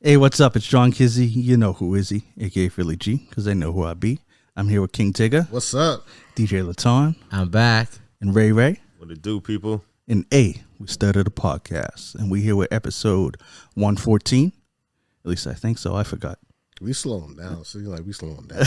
Hey, what's up? It's John Kizzy. You know who is he, aka Philly G, because they know who I be. I'm here with King Tigger. What's up? DJ Laton. I'm back. And Ray Ray. What it do, people? And we started a podcast, and we here with episode 114. At least I think so. I forgot. We slowing down. So you're like, we slowing down.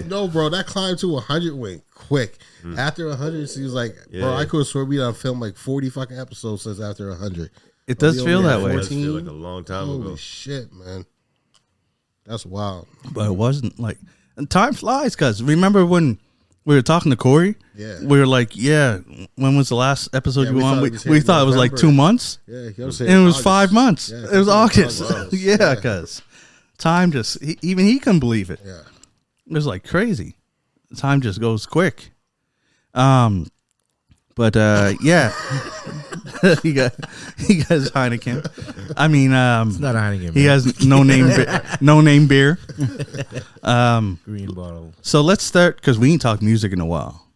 No, bro, that climb to 100 went quick. After 100, she was like, bro, I could have sworn we done filmed like 40 fucking episodes since after 100. It does feel that way. It does feel like a long time ago. Holy shit, man. That's wild. But it wasn't like, and time flies, because remember when we were talking to Corey? Yeah. We were like, when was the last episode you were on? We thought it was like 2 months. Yeah, and it was 5 months. Yeah, it was August. August. Yeah, because time just, even he couldn't believe it. Yeah. It was like crazy. Time just goes quick. But yeah, he got Heineken. I mean, It's not a Heineken. he has no name beer. Green bottle. So let's start, because we ain't talked music in a while.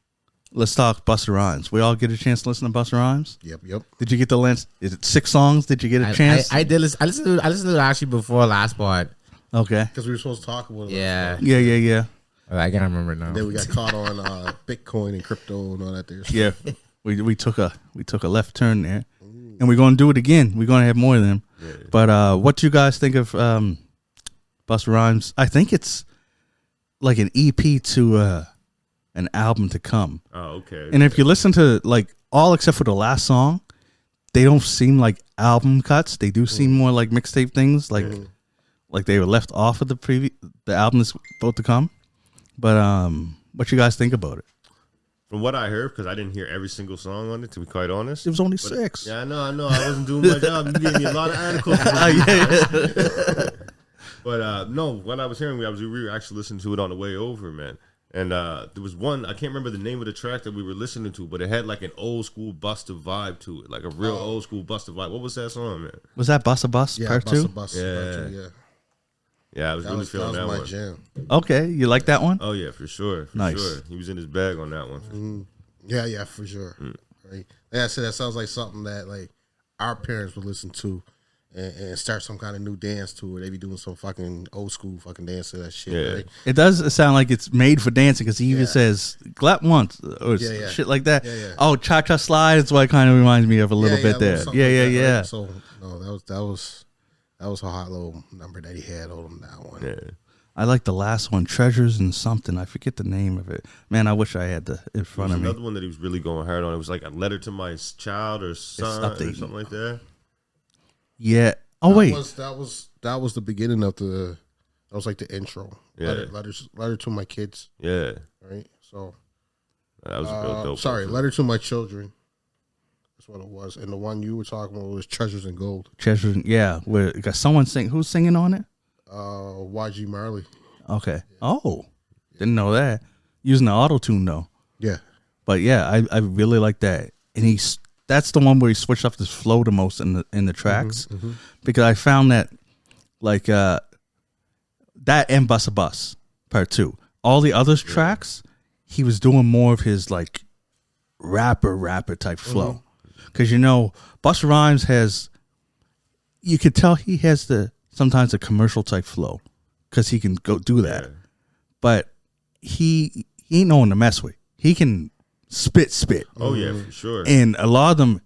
Let's talk Busta Rhymes. We all get a chance to listen to Busta Rhymes. Yep. Did you get the lens? Is it 6 songs? Did you get a chance? I did listen. I listened to it actually before last part. Okay. Because we were supposed to talk about it. Yeah. Yeah. I can't remember now. Then we got caught on Bitcoin and crypto and all that there. Yeah. We took a left turn there, and we're gonna do it again. We're gonna have more of them. Yeah. But what do you guys think of Busta Rhymes? I think it's like an EP to an album to come. Oh, okay. And if you listen to like all except for the last song, they don't seem like album cuts. They do seem more like mixtape things, like they were left off of the album that's about to come. But what you guys think about it? From what I heard, because I didn't hear every single song on it, to be quite honest. It was only 6. Yeah, I know. I wasn't doing my job. You gave me a lot of articles. But no, when I was hearing it, we were actually listening to it on the way over, man. And there was one, I can't remember the name of the track that we were listening to, but it had like an old school Busta vibe to it, like a real old school Busta vibe. What was that song, man? Was that Busta Bus Yeah, Part 2? Bus, Yeah. Part 2, yeah. Yeah, I was really feeling that my one. jam. Okay, you like that one? Oh yeah, for sure. Nice. Sure. He was in his bag on that one. Yeah, for sure. Right. Like I said, that sounds like something that like our parents would listen to and start some kind of new dance to it. They be doing some fucking old school fucking dance to that shit. Yeah. Right? It does sound like it's made for dancing, because he even says clap once or Yeah. shit like that. Yeah. Oh, cha-cha slide is what it kind of reminds me of a little bit there. something Yeah. like that, right? So no, that was a hot little number that he had on that one. Yeah. I like the last one, Treasures and something. I forget the name of it. Man, I wish I had the in front of me. Another one that he was really going hard on. It was like a letter to my child or son or something like that. Yeah. Oh, wait. That was the beginning of that was like the intro. Yeah. Letter to my kids. Yeah. Right. So That was a real dope. sorry, letter to my children. That's what it was. And the one you were talking about was Treasures and Gold. Treasures, yeah. Where got someone sing? Who's singing on it? YG Marley. Okay. Yeah. Oh, didn't know that. Using the auto tune though. Yeah. But yeah, I really like that. And that's the one where he switched up his flow the most in the tracks, because I found that like that and Busta Bus Part 2. All the other tracks, he was doing more of his like rapper type flow. Because Busta Rhymes has, you could tell he has sometimes a commercial type flow, because he can go do that. Yeah. But he ain't no one to mess with. He can spit. Oh yeah, for sure. And a lot of them,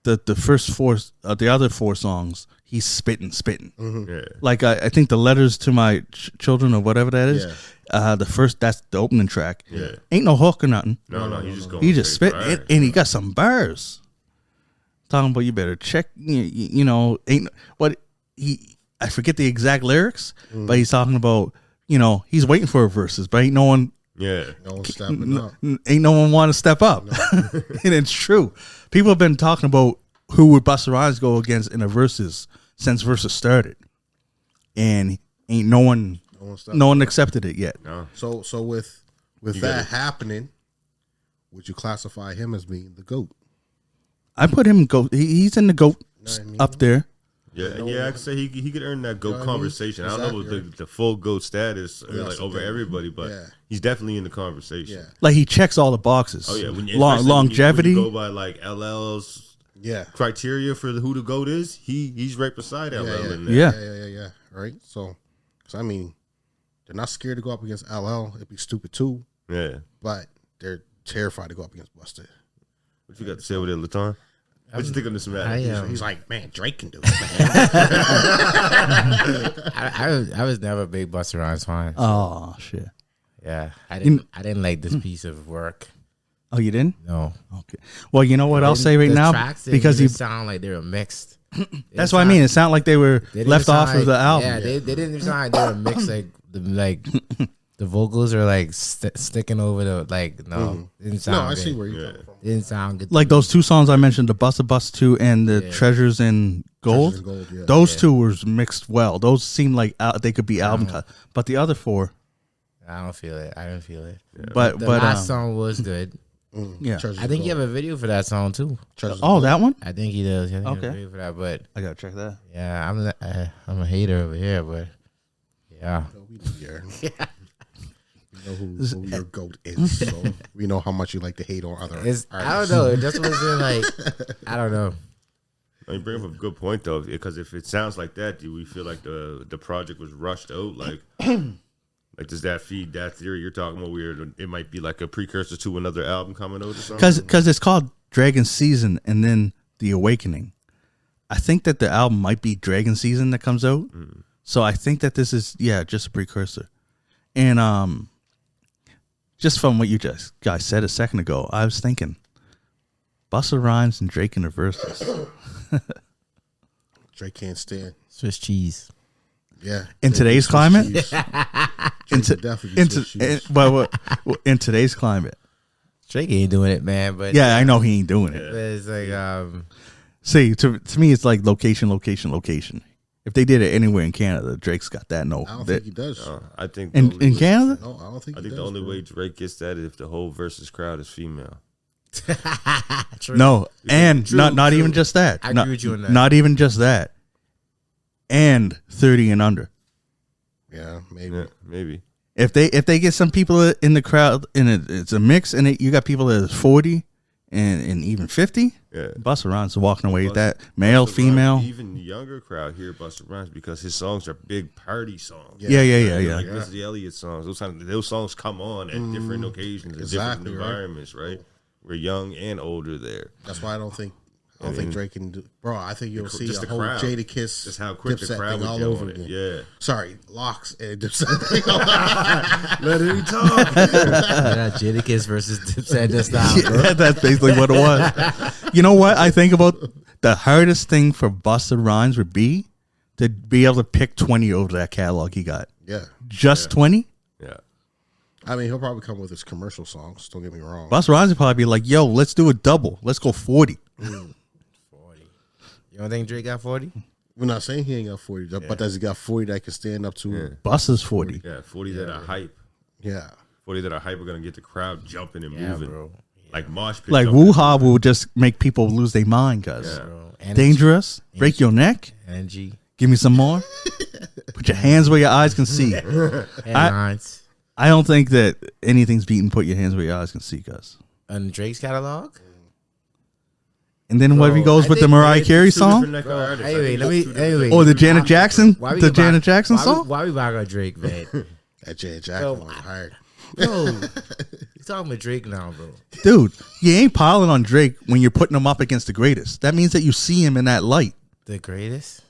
the first 4, the other 4 songs, he's spitting. Yeah. Like I think the Letters to My Children or whatever that is. Yeah. That's the opening track. Yeah. Ain't no hook or nothing. No, he's just going. He just spit, and he got some bars. Talking about you better check. Ain't what he. I forget the exact lyrics, but he's talking about, he's waiting for verses, but ain't no one. Yeah. No one stepping up. Ain't no one want to step up. No. And it's true. People have been talking about who would Busta Rhymes go against in a verses since verses started. And ain't no one accepted it yet. No. So with that happening, would you classify him as being the GOAT? I put him GOAT. He's in the GOAT up there. Yeah, I could say he could earn that GOAT conversation. I don't know the full GOAT status like over everybody, but he's definitely in the conversation. Yeah. Like he checks all the boxes. Oh yeah, longevity. When you go by like LL's criteria for who the GOAT is, he's right beside LL in there. Yeah. Right. So I mean, they're not scared to go up against LL. It'd be stupid too. Yeah. But they're terrified to go up against Busta. What you got to say over there, Latan? What you think of this match? He's like, man, Drake can do it, man. I was never a big Busta Rhymes fan. Oh shit. Yeah, I didn't like this piece of work. Oh, you didn't? No. Okay. Well, you know what I'll say right now, because you sound like they were mixed. That's what I mean. It sounded like they were left off of the album. Yeah, they didn't even sound like they were mixed. Like the vocals are like sticking over the didn't sound. No, I good. see where you're coming from. Didn't sound good. Like those two songs I mentioned, the Busta Bust 2 and the Treasures in Gold. Treasures in Gold, yeah. Those two were mixed well. Those seemed like they could be album cut. But the other four, I don't feel it. I didn't feel it. yeah. But The last song was good. yeah. Treasures I think in you have Gold. a video for that song too. Treasures in Oh, Gold. that one? I think he does. I think he has Okay. a video for that, but I gotta check that. yeah, I'm a hater over here, but yeah. No, we know we know who your GOAT is. So we know how much you like to hate on other artists. I don't know. It just wasn't like I don't know. You bring up a good point though, because if it sounds like that, do we feel like the project was rushed out? Like, like does that feed that theory you're talking about? Where it might be like a precursor to another album coming out or something? Because it's called Dragon Season and then The Awakening. I think that the album might be Dragon Season that comes out. So I think that this is just a precursor. And just from what you guys said a second ago, I was thinking Busta Rhymes and Drake in the verses. Drake can't stand. Swiss cheese. Yeah. In today's climate? In today's climate. Drake ain't doing it, man. But Yeah, I know he ain't doing it. but it's like See, to me, it's like location. If they did it anywhere in Canada, Drake's got that. I don't think he does. I think In Canada? No, I don't think I he think does, the only bro. way Drake gets that is if the whole versus crowd is female. true. No, and True, not true. even just that. I agree with you on that. Not even just that. And 30 and under. Yeah, maybe. Yeah, maybe. If they get some people in the crowd and it's a mix and you got people that is 40 and even 50, Yeah. Busta Rhymes walking away with that. Male, Busta female. Rhymes, even the younger crowd hear Busta Rhymes because his songs are big party songs. Yeah. Like Missy Elliott songs. Those songs come on at different occasions and Exactly, different right. environments, right? We're young and older there. That's why I don't think Drake can do. Bro, I think you'll see just a the whole crowd. Jada Kiss, Just how quick the Dipset crowd thing would all go over on it. again. Yeah. Sorry, Locks and Dipset thing. Let him talk. Yeah, Jadakiss versus Dipset just now, bro. Yeah, that's basically what it was. You know what I think about the hardest thing for Busta Rhymes would be to be able to pick 20 over that catalog he got. Yeah. Just 20? Yeah. I mean, he'll probably come with his commercial songs. Don't get me wrong. Busta Rhymes would probably be like, yo, let's do a double. Let's go 40. 40. You don't think Drake got 40? We're not saying he ain't got 40, but does he got 40 that can stand up to him? Busta's 40. Yeah. 40 that are hype. Yeah. 40 that are hype are going to get the crowd jumping and Yeah, moving. bro. Like mosh pit. Like jumping. Woo-Ha will just make people lose their mind, cuz. Yeah. Bro. Energy. Dangerous. Break your neck. Energy. Give me some more. Put your hands where your eyes can see. Headlines. I don't think that anything's beaten put your hands where your eyes can see, cuz. On Drake's catalog? And then what if he goes I with the think Mariah Two Carey different song? neck artists. I Anyway, think let me. it's two different Anyway, Or the Janet Jackson? Why we The go back- Janet Jackson why song? Why we back on Drake, man? That Janet Jackson was hard. Bro, you talking about Drake now, bro? Dude, you ain't piling on Drake when you're putting him up against the greatest. That means that you see him in that light. The greatest.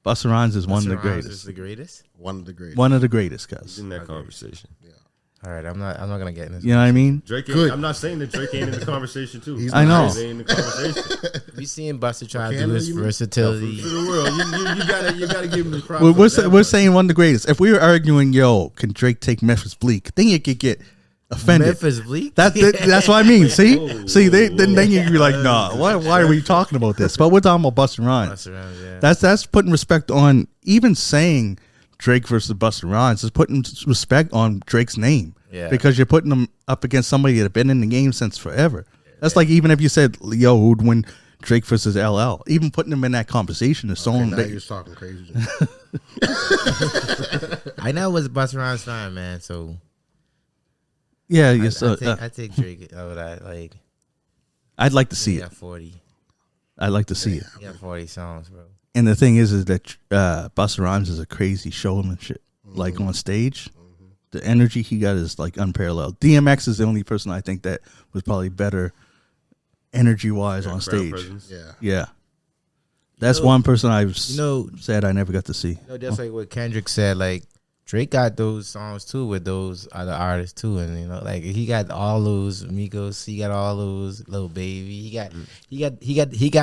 Busta Rhymes is one of the Busta Rhymes greatest. is the greatest. One of the greatest. One of the greatest, He's cuz. in that conversation. All right, I'm not gonna get in this. You know what I mean? Drake Good. ain't, I'm not saying that Drake ain't in the conversation too. I know. He ain't in the conversation. We seeing Busta try to do Canada, his you mean? versatility. For the world, you gotta give him the props. We're saying one of the greatest. If we were arguing, yo, can Drake take Memphis Bleak? Then you could get offended. Memphis Bleek. That's what I mean. See, Whoa, then you'd be like, nah. Why are we talking about this? But we're talking about Busta Rhymes. Busta Rhymes, yeah. That's putting respect on even saying Drake versus Busta Rhymes is putting respect on Drake's name. Yeah. Because you're putting him up against somebody that's been in the game since forever. That's like even if you said, yo, who'd win Drake versus LL, even putting him in that conversation is so. Okay, now you're talking crazy. I know it was Busta Rhymes' time, man. So yeah, I, yes. I take Drake over that. Like, I'd like to see yeah, it. 40. I like to see it. He got 40 songs, bro. And the thing is that Busta Rhymes is a crazy showmanship. Like on stage, the energy he got is like unparalleled. DMX is the only person I think that was probably better energy wise on stage. Yeah. That's one person I've said I never got to see. Just like what Kendrick said, like Drake got those songs too with those other artists too, and like he got all those Migos, he got all those Lil Baby, he got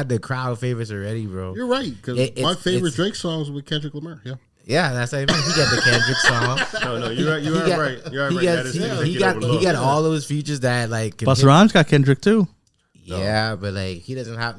the crowd favorites already, bro. You're right, because my favorite Drake songs with Kendrick Lamar. Yeah, that's what I mean. He got the Kendrick song. No, you're right. You're right. He got all those features that like. Busta Rhymes got Kendrick too. Yeah, but like he doesn't have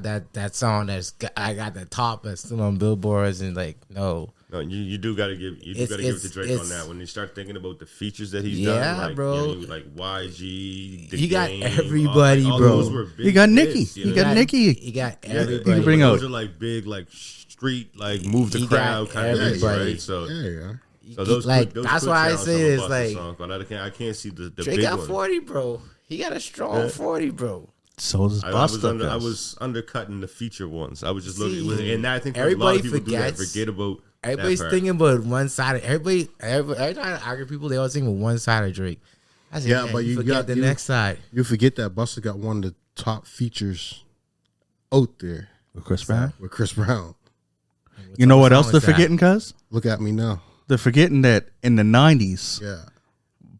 that song I got the top that's still on billboards and like no. No, you do gotta give it to Drake on that. When you start thinking about the features that he's done, like, bro, like YG, he got everybody, all bro. Those were big he got Nicki. hits, He got Nicki. He got everybody. He bring out those are like big, like street, like move the crowd kind of things, right? So those like those that's put why I down say some it's Busta like songs, but I can't see the Drake big got one. 40, bro. He got a strong 40, bro. So does Busta. I was undercutting the feature ones. I was just looking, and I think everybody a lot of people forget about. Everybody's thinking about one side. Every time I argue people, they always think about one side of Drake. I said, but you forget the next side. You forget that Busta got one of the top features out there With Chris Brown. You know what else they're forgetting, cuz? Look at me now. They're forgetting that in the 90s,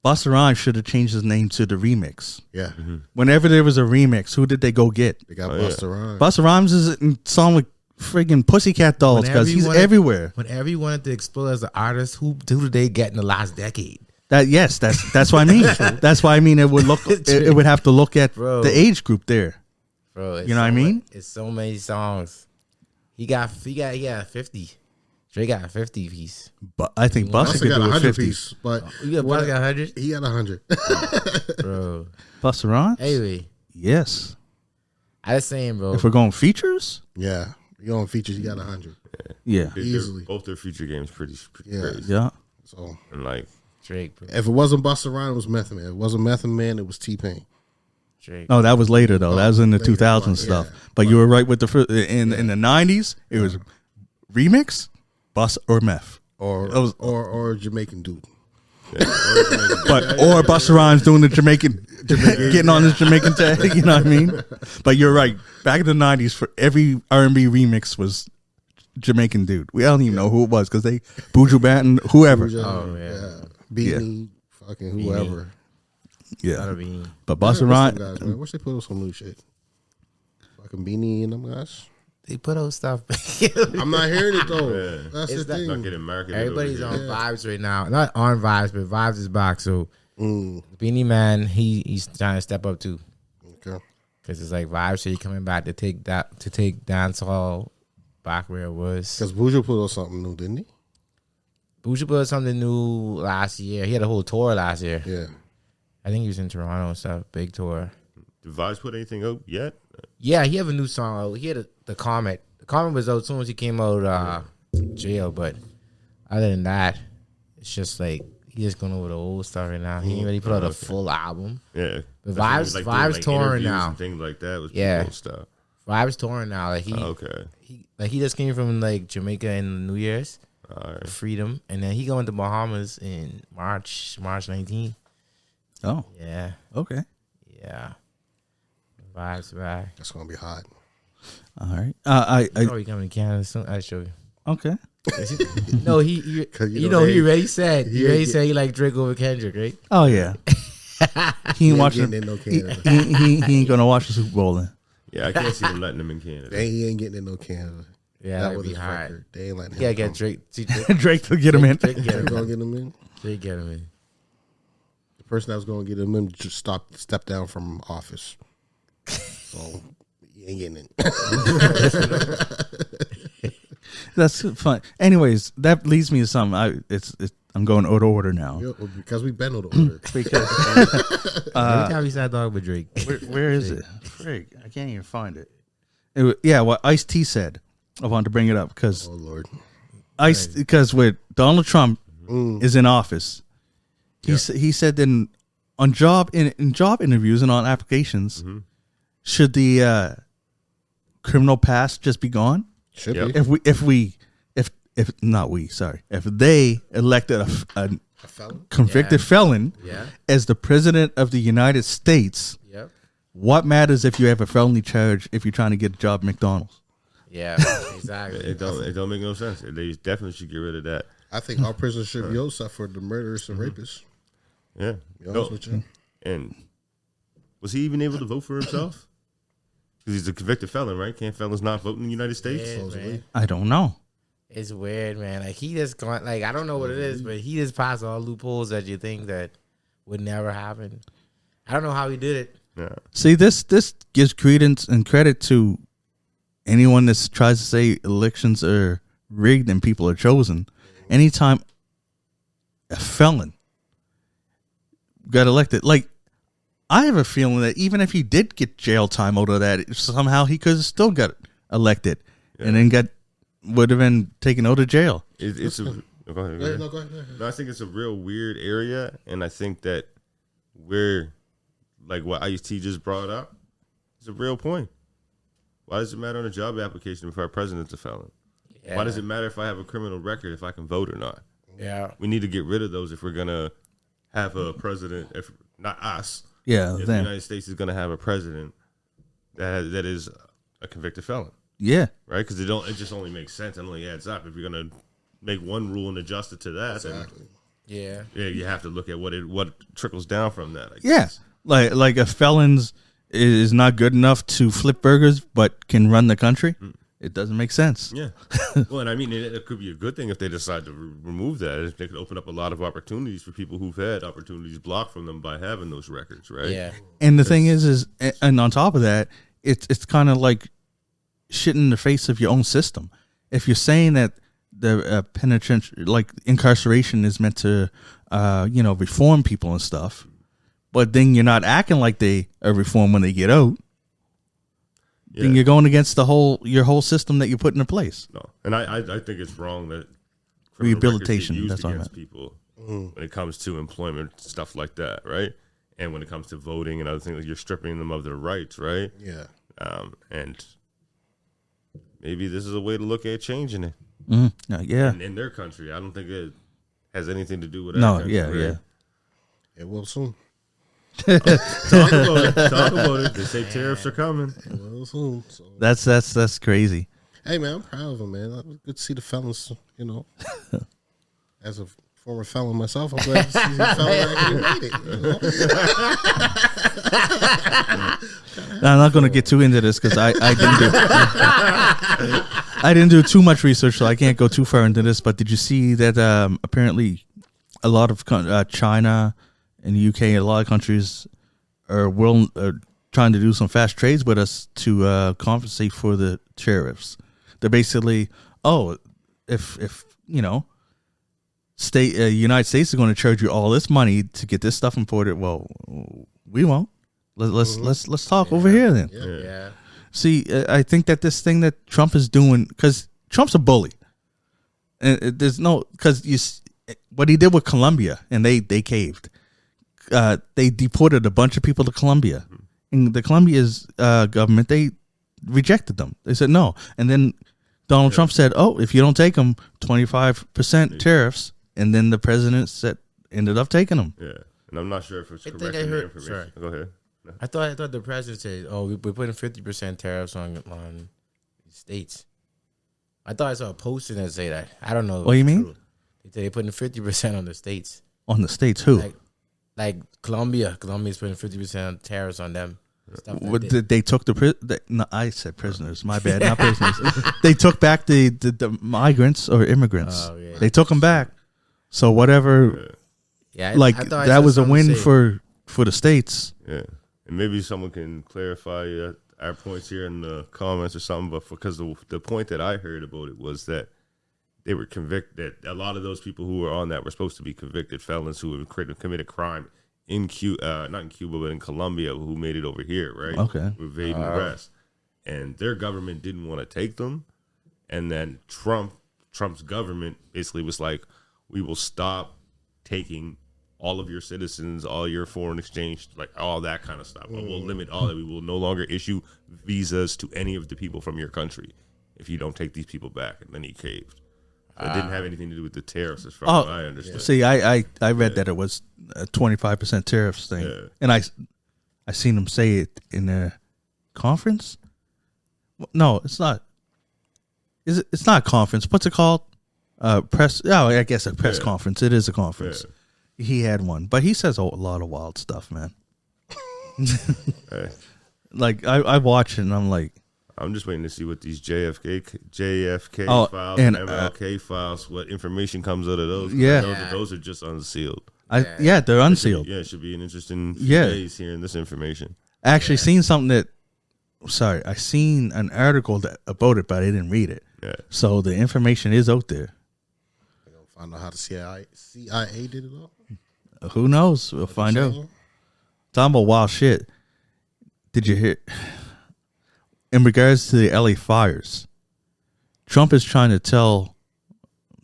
Busta Rhymes should have changed his name to the Remix. Yeah. Whenever there was a remix, who did they go get? They got Busta Rhymes. Busta Rhymes is in song with friggin' Pussycat Dolls because he's everywhere. Whenever you wanted to explore as an artist, who did they get in the last decade? That's what I mean. That's why I mean it would look. It would have to look at the age group there. Bro, you know what I mean? It's so many songs. He got 50. Drake got a 50 piece. But I think Busta could got do a 100 50 piece. But Busta got 100. He got 100. Bro, Busta Rhymes. Anyway, yes. I was saying, bro. If we're going features, yeah, you on features, you got 100. Yeah, easily. Both their feature games pretty crazy. Yeah. So and like Drake, bro. If it wasn't Busta Rhymes, it was Method Man. If it wasn't Method Man, it was T-Pain. Drake. No, that was later though. That was in the 2000 stuff. But you were right with the first, in the 90s. It was remix, Busta or Meth, or Jamaican dude. Yeah, or Busta Rhymes doing the Jamaican getting on this Jamaican tag. You know what I mean? But you're right. Back in the 90s, for every R&B remix was Jamaican dude. We don't even know who it was because they Buju Banton, whoever. Beanie, fucking whoever. Yeah. But Busta Rhymes, I wish they put on some new shit. Fucking Beanie and them guys. They put out stuff. I'm not hearing it though. That's the thing. Not getting marketed. Everybody's on Vibes right now. Not on Vibes, but Vibes is back. So Beanie Man, he's trying to step up too. Okay. Because it's like Vibes, so he's coming back to take dancehall back where it was. Because Buju put out something new, didn't he? Buju put out something new last year. He had a whole tour last year. Yeah. I think he was in Toronto and stuff. Big tour. Did Vibes put anything out yet? Yeah, he have a new song out. He had the Comet. The Comet was out as soon as he came out jail. But other than that, it's just like he's just going over the old stuff right now. He ain't really put out a full album. Yeah. But Vibes touring now. And things like that was stuff. Vibes touring now. Like he just came from like Jamaica in New Year's. Freedom. And then he going to Bahamas in March 19th. Oh. Yeah. Okay. Yeah. Vibes back. That's gonna be hot. All right. You probably coming to Canada soon. I'll show you. Okay. No, he already said he like Drake over Kendrick, right? Oh yeah. He ain't watching. No Canada. He ain't gonna watch the Super Bowl then. Yeah, I can't see them letting him in Canada. He ain't getting in no Canada. Yeah, that would be hot. They ain't letting him. Yeah, get Drake. Drake to get him in. Drake gonna get him in. Drake get him in. The person that was gonna get him in just step down from office. So he ain't getting in. That's fun. Anyways, that leads me to something. I'm going out of order now. Yeah, because we've been out of order. Every time we sat dog with Drake. Where is it? Frig, I can't even find it. What Ice-T said. I wanted to bring it up because because with Donald Trump is in office, he said in job interviews and on applications, should the criminal past just be gone? Should Yep. be. If they elected a A felon? convicted felon Yeah. as the president of the United States, Yep. what matters if you have a felony charge if you're trying to get a job at McDonald's? Yeah. Exactly. It don't make no sense. They definitely should get rid of that. I think all prisoners should be except for the murderers and rapists. Yeah. Be honest with you. And was he even able to vote for himself? Because he's a convicted felon, right? Can't felons not vote in the United States? Yeah, man. I don't know. It's weird, man. Like he just gone. Like I don't know what it is, but he just passed all loopholes that you think that would never happen. I don't know how he did it. Yeah. See, this gives credence and credit to anyone that tries to say elections are rigged and people are chosen. Anytime a felon got elected, like I have a feeling that even if he did get jail time out of that, somehow he could have still got elected and then would have been taken out of jail. It's a, go ahead, go ahead. No, go ahead. No, I think it's a real weird area, and I think that we're like what Ice-T just brought up. It's a real point. Why does it matter on a job application if our president's a felon? Yeah. Why does it matter if I have a criminal record if I can vote or not? Yeah. We need to get rid of those if we're gonna have a president. If not us, Yeah, if the then United States is gonna have a president that is a convicted felon, yeah, right? Because it just only makes sense. It only adds up. If you're gonna make one rule and adjust it to that, Exactly. Yeah. then you have to look at what trickles down from that. I yeah. guess. Like a felon's is not good enough to flip burgers, but can run the country. It doesn't make sense. Yeah. Well, and I mean, it could be a good thing if they decide to remove that. They could open up a lot of opportunities for people who've had opportunities blocked from them by having those records, right? Yeah. And the thing is, and on top of that, it's kind of like shit in the face of your own system. If you're saying that the penitentiary, like incarceration, is meant to, reform people and stuff, but then you're not acting like they are reformed when they get out, then you're going against your whole system that you put into place. No, and I think it's wrong that criminal Rehabilitation, records get used that's what I against people when it comes to employment, stuff like that, right? And when it comes to voting and other things, you're stripping them of their rights, right? Yeah. And maybe this is a way to look at changing it Yeah. in their country. I don't think it has anything to do with No. our country, Yeah. right? Yeah. It will soon. Talk about it. They say tariffs are coming. It will soon. So. That's crazy. Hey, man, I'm proud of him, man. It was good to see the felons, As a former felon myself, I'm glad to see the felon actually made it. Now, I'm not going to get too into this because I didn't do too much research, so I can't go too far into this. But did you see that apparently a lot of China and the UK and a lot of countries are trying to do some fast trades with us to compensate for the tariffs? They're basically, if United States is going to charge you all this money to get this stuff imported, well, we won't. Let's talk over here then. Yeah. See, I think that this thing that Trump is doing, because Trump's a bully, and there's no, because what he did with Colombia, and they caved. They deported a bunch of people to Colombia, and the Colombia's government, they rejected them. They said no, and then Donald Trump said, "Oh, if you don't take them, 25% tariffs," and then the president ended up taking them. Yeah, and I'm not sure if it's I think correct I in the heard- information. sorry. Go ahead. No. I thought the president said, "Oh, we're putting 50% tariffs on states." I thought I saw a poster that say that. I don't know. What do you mean? True. They say they're putting 50% on the states. On the states, who? Like Colombia. Colombia's putting 50% tariffs on them. Stuff like What, that. they took no, I said prisoners. My bad, not prisoners. They took back the migrants or immigrants. Oh, yeah. They took them back. So whatever, Yeah, like I thought I that saw was a something win say- for the states. Yeah, and maybe someone can clarify our points here in the comments or something. But because the point that I heard about it was that they were convicted. That a lot of those people who were on that were supposed to be convicted felons who had committed crime in Cuba, not in Cuba, but in Colombia, who made it over here, right? Okay. Evading arrest, and their government didn't want to take them, and then Trump's government basically was like, "We will stop taking all of your citizens, all your foreign exchange, like all that kind of stuff. But we'll limit all that. We will no longer issue visas to any of the people from your country if you don't take these people back. And then he caved. It didn't have anything to do with the tariffs, as far as I understand. See, I read that it was a 25% tariffs thing, and I seen him say it in a conference. No, it's not. Is it? It's not a conference. What's it called? Press. Oh, I guess a press conference. It is a conference. He had one, but he says a lot of wild stuff, man. Like I watch it and I'm like, I'm just waiting to see what these JFK files and and MLK files, what information comes out of those. Yeah. I know that those are just unsealed. They're unsealed. It should be an interesting few days hearing this information. I actually seen something that. Sorry, I seen an article about it, but I didn't read it. Yeah. So the information is out there. We're gonna find out how the CIA did it all. Who knows? We'll find out. Talking about wild shit. Did you hear? In regards to the LA fires, Trump is trying to tell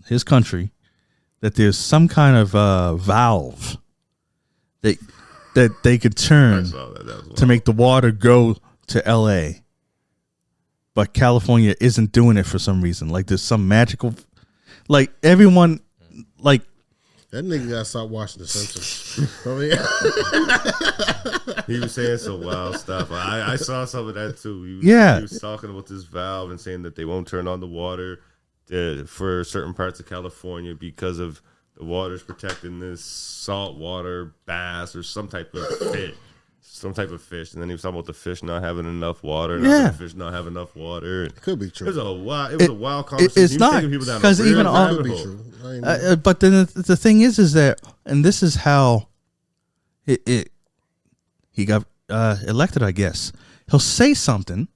his country that there's some kind of valve that they could turn to make the water go to LA. But California isn't doing it for some reason. Like there's some magical, like everyone, like that nigga gotta stop watching The Simpsons. He was saying some wild stuff. I saw some of that too. He was talking about this valve and saying that they won't turn on the water for certain parts of California because of the water's protecting this saltwater bass or some type of fish. And then he was talking about the fish not having enough water. The fish not having enough water. It could be true. It was a wild conversation. It's not, because even all could be true. but then the thing is that, and this is how he got elected, I guess. He'll say something,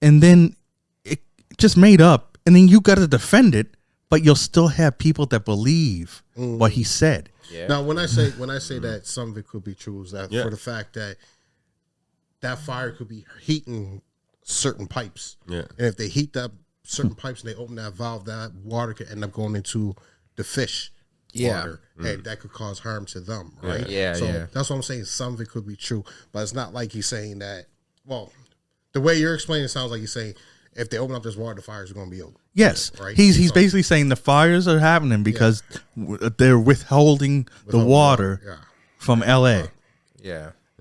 and then it just made up, and then you got to defend it, but you'll still have people that believe what he said. Yeah. Now, when I say that some of it could be true, is that for the fact that fire could be heating certain pipes, and if they heat up certain pipes and they open that valve, that water could end up going into the fish water, and that could cause harm to them, right? So that's what I'm saying. Some of it could be true, but it's not like he's saying that. Well, the way you're explaining it sounds like he's saying if they open up this water, the fires are going to be over. Yes, right. He's basically saying the fires are happening because they're withholding the water from LA.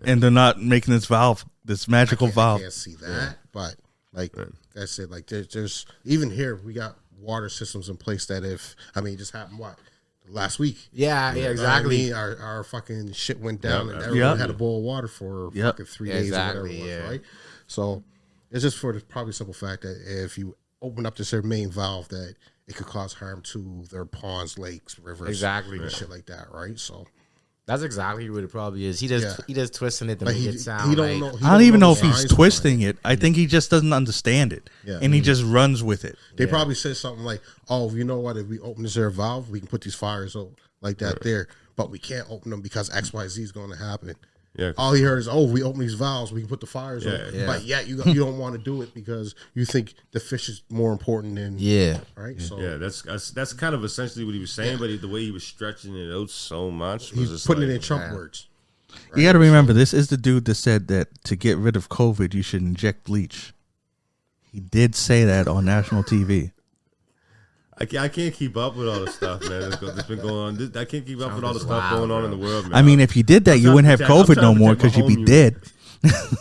And they're not making this valve, this magical valve. I can't see that, but like I said, like there's even here we got water systems in place that it just happened last week. Exactly. Our fucking shit went down and everyone had to boil water for fucking 3 days or whatever it was, right? So it's just for the probably simple fact that if you open up this main valve, that it could cause harm to their ponds, lakes, rivers, and shit like that, right? So that's exactly what it probably is. He just twisting it to make it sound. I don't even know if he's twisting it. I think he just doesn't understand it, and he just runs with it. They probably said something like, "Oh, you know what? If we open this air valve, we can put these fires like that there, but we can't open them because X, Y, Z is going to happen." Yeah. All he heard is, "Oh, we open these valves, we can put the fires on." But you don't want to do it because you think the fish is more important than right. So that's kind of essentially what he was saying. But the way he was stretching it out so much, was he's putting it in Trump words. Right? You got to remember, this is the dude that said that to get rid of COVID, you should inject bleach. He did say that on national TV. I can't keep up with all the stuff, man, that's been going on. I can't keep up with all the stuff going on in the world, man. I mean, if you did that, you wouldn't have COVID no more because you'd be dead.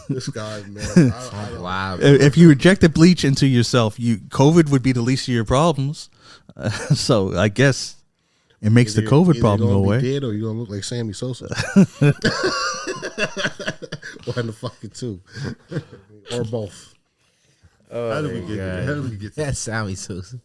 This guy, man. Wow. If you injected bleach into yourself, COVID would be the least of your problems. So I guess it makes the COVID problem go away. Dead or you're gonna look like Sammy Sosa. One of the fucking two, or both. How do we get that's Sammy Sosa.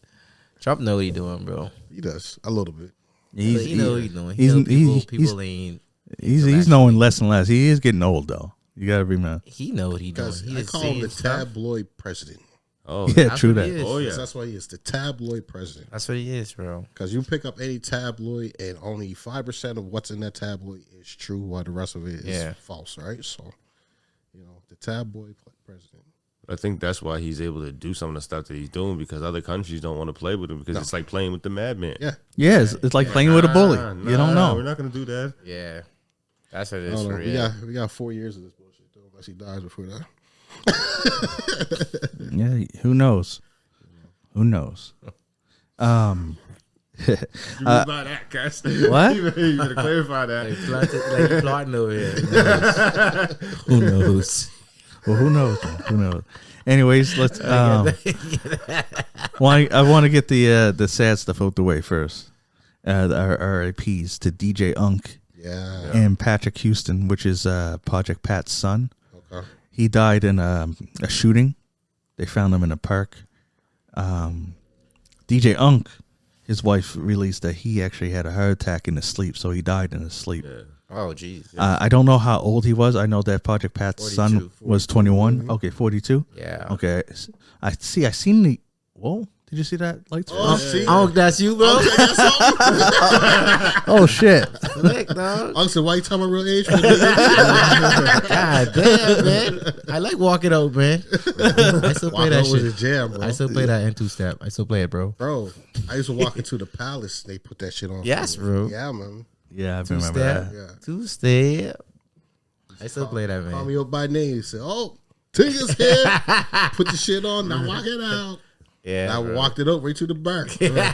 Trump know what he doing, bro. He does a little bit. He know what he doing. He's knowing less and less. He is getting old though. You gotta remember. He know what he doing. I call him the tabloid president. Oh yeah, true that. Oh yeah, that's why he is the tabloid president. That's what he is, bro. Because you pick up any tabloid and only 5% of what's in that tabloid is true, while the rest of it is false, right? So, the tabloid president. I think that's why he's able to do some of the stuff that he's doing, because other countries don't want to play with him, because it's like playing with the madman. Yeah. Yeah, it's like playing with a bully. You don't know. We're not going to do that. Yeah. That's what it is for real. We got 4 years of this bullshit, though, unless he dies before that. Yeah, who knows? Who knows? You by that, Cass. What? You better clarify that. Like plotting over here. Who knows? Well, who knows? Who knows? Anyways, let's. I want to get the sad stuff out the way first. Our RIPs to DJ Unk, and Patrick Houston, which is Project Pat's son. Okay. He died in a shooting. They found him in a park. DJ Unk, his wife released that he actually had a heart attack in his sleep, so he died in his sleep. Yeah. Oh, jeez. I don't know how old he was. I know that Project Pat's 42, son was 21. Mm-hmm. Okay, 42. Yeah. Okay. I seen the. Whoa! Did you see that? Lights. Oh, that's you, bro. Oh shit! Slick, dog. Uncle, why you tell my real age? God damn, man. I like walking out, man. I still play that shit. Jam, bro. I still play that in two-step. I still play it, bro. Bro, I used to walk into the Palace. They put that shit on. Yes, bro. Yeah, man. Yeah, I remember that. Yeah. Two-step. I still play that, man. Call me up by name. Say, "Oh, Tigger's here. Put the shit on. Now walk it out." Yeah, and I walked it over right to the bar. Yeah,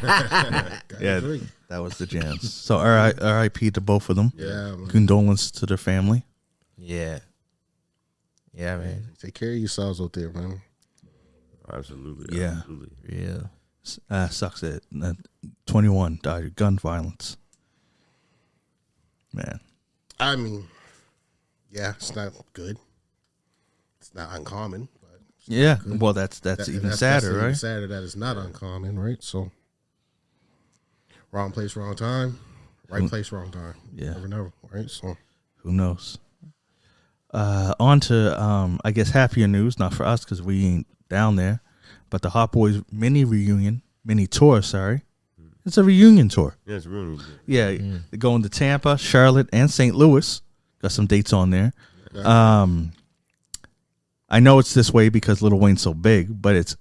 that was the jams. So R.I.P. to both of them. Yeah, man. Condolence to their family. Yeah. Yeah, man. Take care of yourselves out there, man. Absolutely. Yeah. Absolutely. Yeah. Sucks that 21 died of gun violence. Man. I mean, yeah, it's not good. It's not uncommon. But yeah, well, that's even sadder, right? Even sadder that it's not uncommon, right? So, wrong place, wrong time. Right place, wrong time. Yeah. Never know, right? So, who knows? On to, I guess, happier news, not for us because we ain't down there, but the Hot Boys mini tour, sorry. It's a reunion tour. Yeah, it's a reunion. Yeah, they're going to Tampa, Charlotte, and St. Louis. Got some dates on there. I know it's this way because Lil Wayne's so big, but it's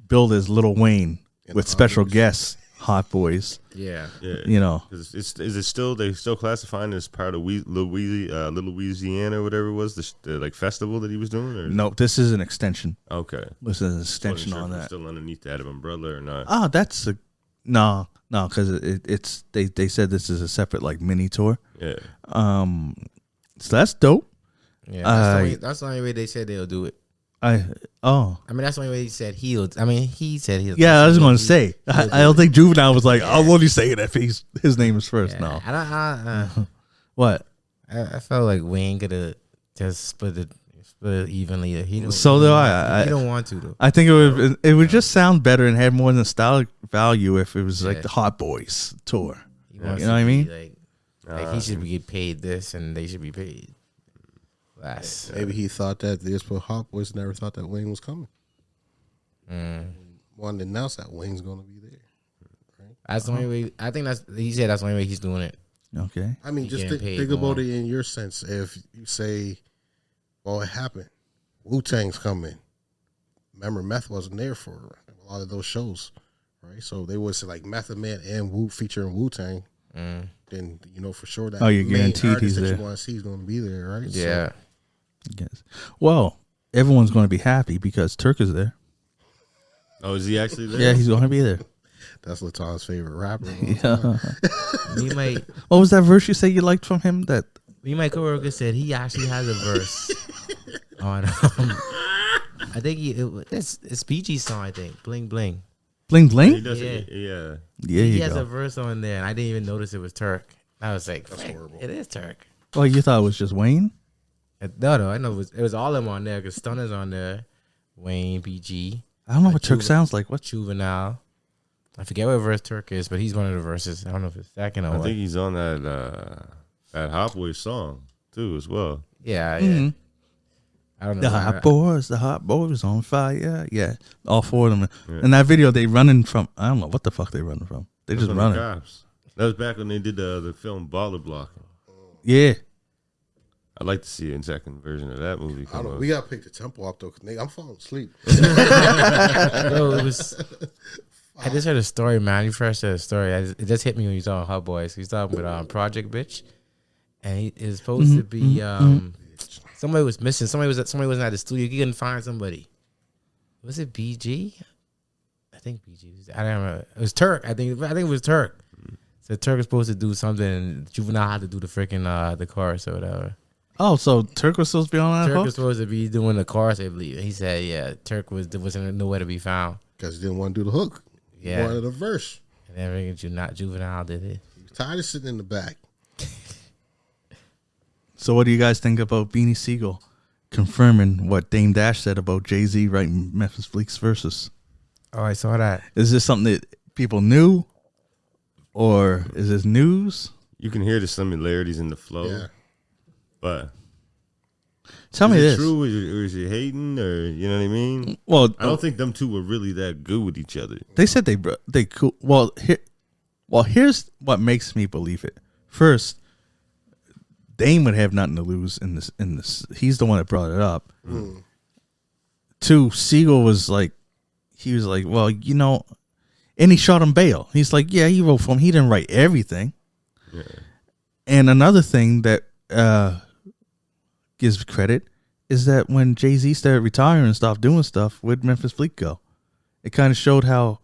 billed as Lil Wayne with special guests, Hot Boys. Yeah. You know. Is it still, they still classifying as part of Little Louisiana or whatever it was, the like festival that he was doing? Or? No, this is an extension. Okay. This is an extension on that. Still underneath that umbrella or not? Oh, that's a no, because it's they said this is a separate like mini tour. Yeah. So that's dope. Yeah, that's the only way they said they'll do it. I mean, that's the only way he said he'll. I mean, he said he'll. Yeah, I was going to say. I don't think Juvenile was like, I'll only say it if his name is first. Yeah, no. I don't. What? I felt like Wayne could have just split it evenly. He don't, so do I. He don't want to though. I think it would just sound better and have more nostalgic value if it was like the Hot Boys tour. You know what I mean? Like he should get paid this and they should be paid less. Maybe he thought that this, but Hot Boys never thought that Wayne was coming. Wanted to announce that Wayne's going to be there. Right? That's the only way. I think he said that's the only way he's doing it. Okay. I mean, just think about it in your sense. If you say, well, it happened. Wu-Tang's coming. Remember, Meth wasn't there for a lot of those shows, right? So they would say like Method Man and Wu featuring Wu-Tang. Then you know for sure that you're guaranteed he's there. You want to see he's going to be there, right? Yeah. So, yes. Well, everyone's going to be happy because Turk is there. Oh, is he actually there? Yeah, he's going to be there. That's Laton's favorite rapper. He might. What was that verse you say you liked from him? That my coworker said he actually has a verse on. I think it's PG's song. I think Bling Bling. Bling Bling? He does yeah. He has a verse on there, and I didn't even notice it was Turk. I was like, that's horrible. It is Turk. Oh, you thought it was just Wayne? No, I know it was all of them on there because Stunner's on there. Wayne, PG. I don't know what Turk sounds like. What Juvenile? I forget what verse Turk is, but he's one of the verses. I don't know if it's second or what. I think he's on that Hot Boys song too as well. Yeah. Mm-hmm. I don't know. The Hot Boys on fire. Yeah, all four of them. Yeah. In that video, they running from, I don't know what the fuck they running from. They just running. Cops. That was back when they did the film Baller Block. Yeah. I'd like to see a second version of that movie come up. We gotta pick the tempo up though. Cause I'm falling asleep. Yo, it was. I just heard a story, man. You first heard a story. It just hit me when you saw Hot Boys. He's talking with Project Bitch, and it was supposed to be somebody was missing. Somebody wasn't at the studio. He couldn't find somebody. Was it BG? I think BG. I don't remember. It was Turk. I think it was Turk. So Turk was supposed to do something. Juvenile had to do the freaking the chorus or whatever. Oh, so Turk was supposed to be on that? Turk was supposed to be doing the chorus, I believe. He said, "Yeah, Turk wasn't nowhere to be found because he didn't want to do the hook. Yeah, wanted the verse. And then Juvenile did it. He was tired of sitting in the back. So, what do you guys think about Beanie Sigel confirming what Dame Dash said about Jay-Z writing Memphis Bleek's verses? Oh, I saw that. Is this something that people knew, or is this news? You can hear the similarities in the flow, but tell me this: true, or is he hating, or you know what I mean? Well, I don't think them two were really that good with each other. They said they cool. Well, here's what makes me believe it. First, Dame would have nothing to lose in this. He's the one that brought it up. Two, Sigel was like, well, you know, and he shot him bail. He's like, yeah, he wrote for him. He didn't write everything. Yeah. And another thing that gives credit is that when Jay-Z started retiring and stopped doing stuff, where'd Memphis Bleek go? It kind of showed how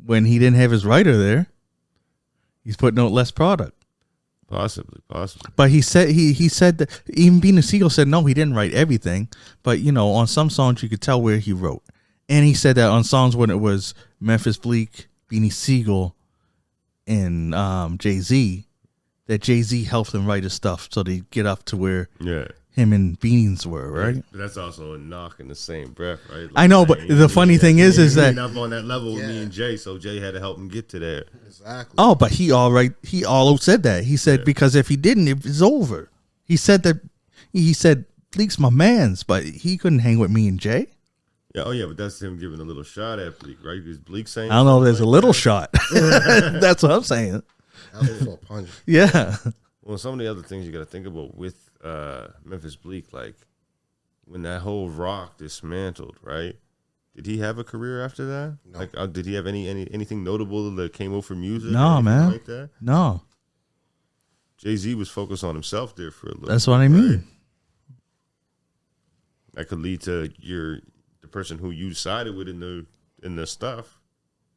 when he didn't have his writer there, he's putting out less product. Possibly. But he said that even Beanie Sigel said no, he didn't write everything. But you know, on some songs you could tell where he wrote, and he said that on songs when it was Memphis Bleek, Beanie Sigel, and Jay-Z, that Jay-Z helped him write his stuff so they get up to where him and Beans were, right? But that's also a knock in the same breath, right? Like, I know, but the funny thing is that up on that level with me and Jay, so Jay had to help him get to there. Exactly. Oh, but he all said that. He said because if he didn't, it was over. He said that Bleek's my man's, but he couldn't hang with me and Jay. Yeah, but that's him giving a little shot at Bleek, right? Is Bleek saying? I don't know if there's a little shot. That's what I'm saying. That was a punch. Yeah. Well, some of the other things you got to think about with Memphis Bleek, like when that whole rock dismantled, right? Did he have a career after that? No. Like, did he have anything notable that came over for music? No, man. Like that? No. Jay-Z was focused on himself there for a little. That's what I mean. Right? That could lead to the person who you sided with in the stuff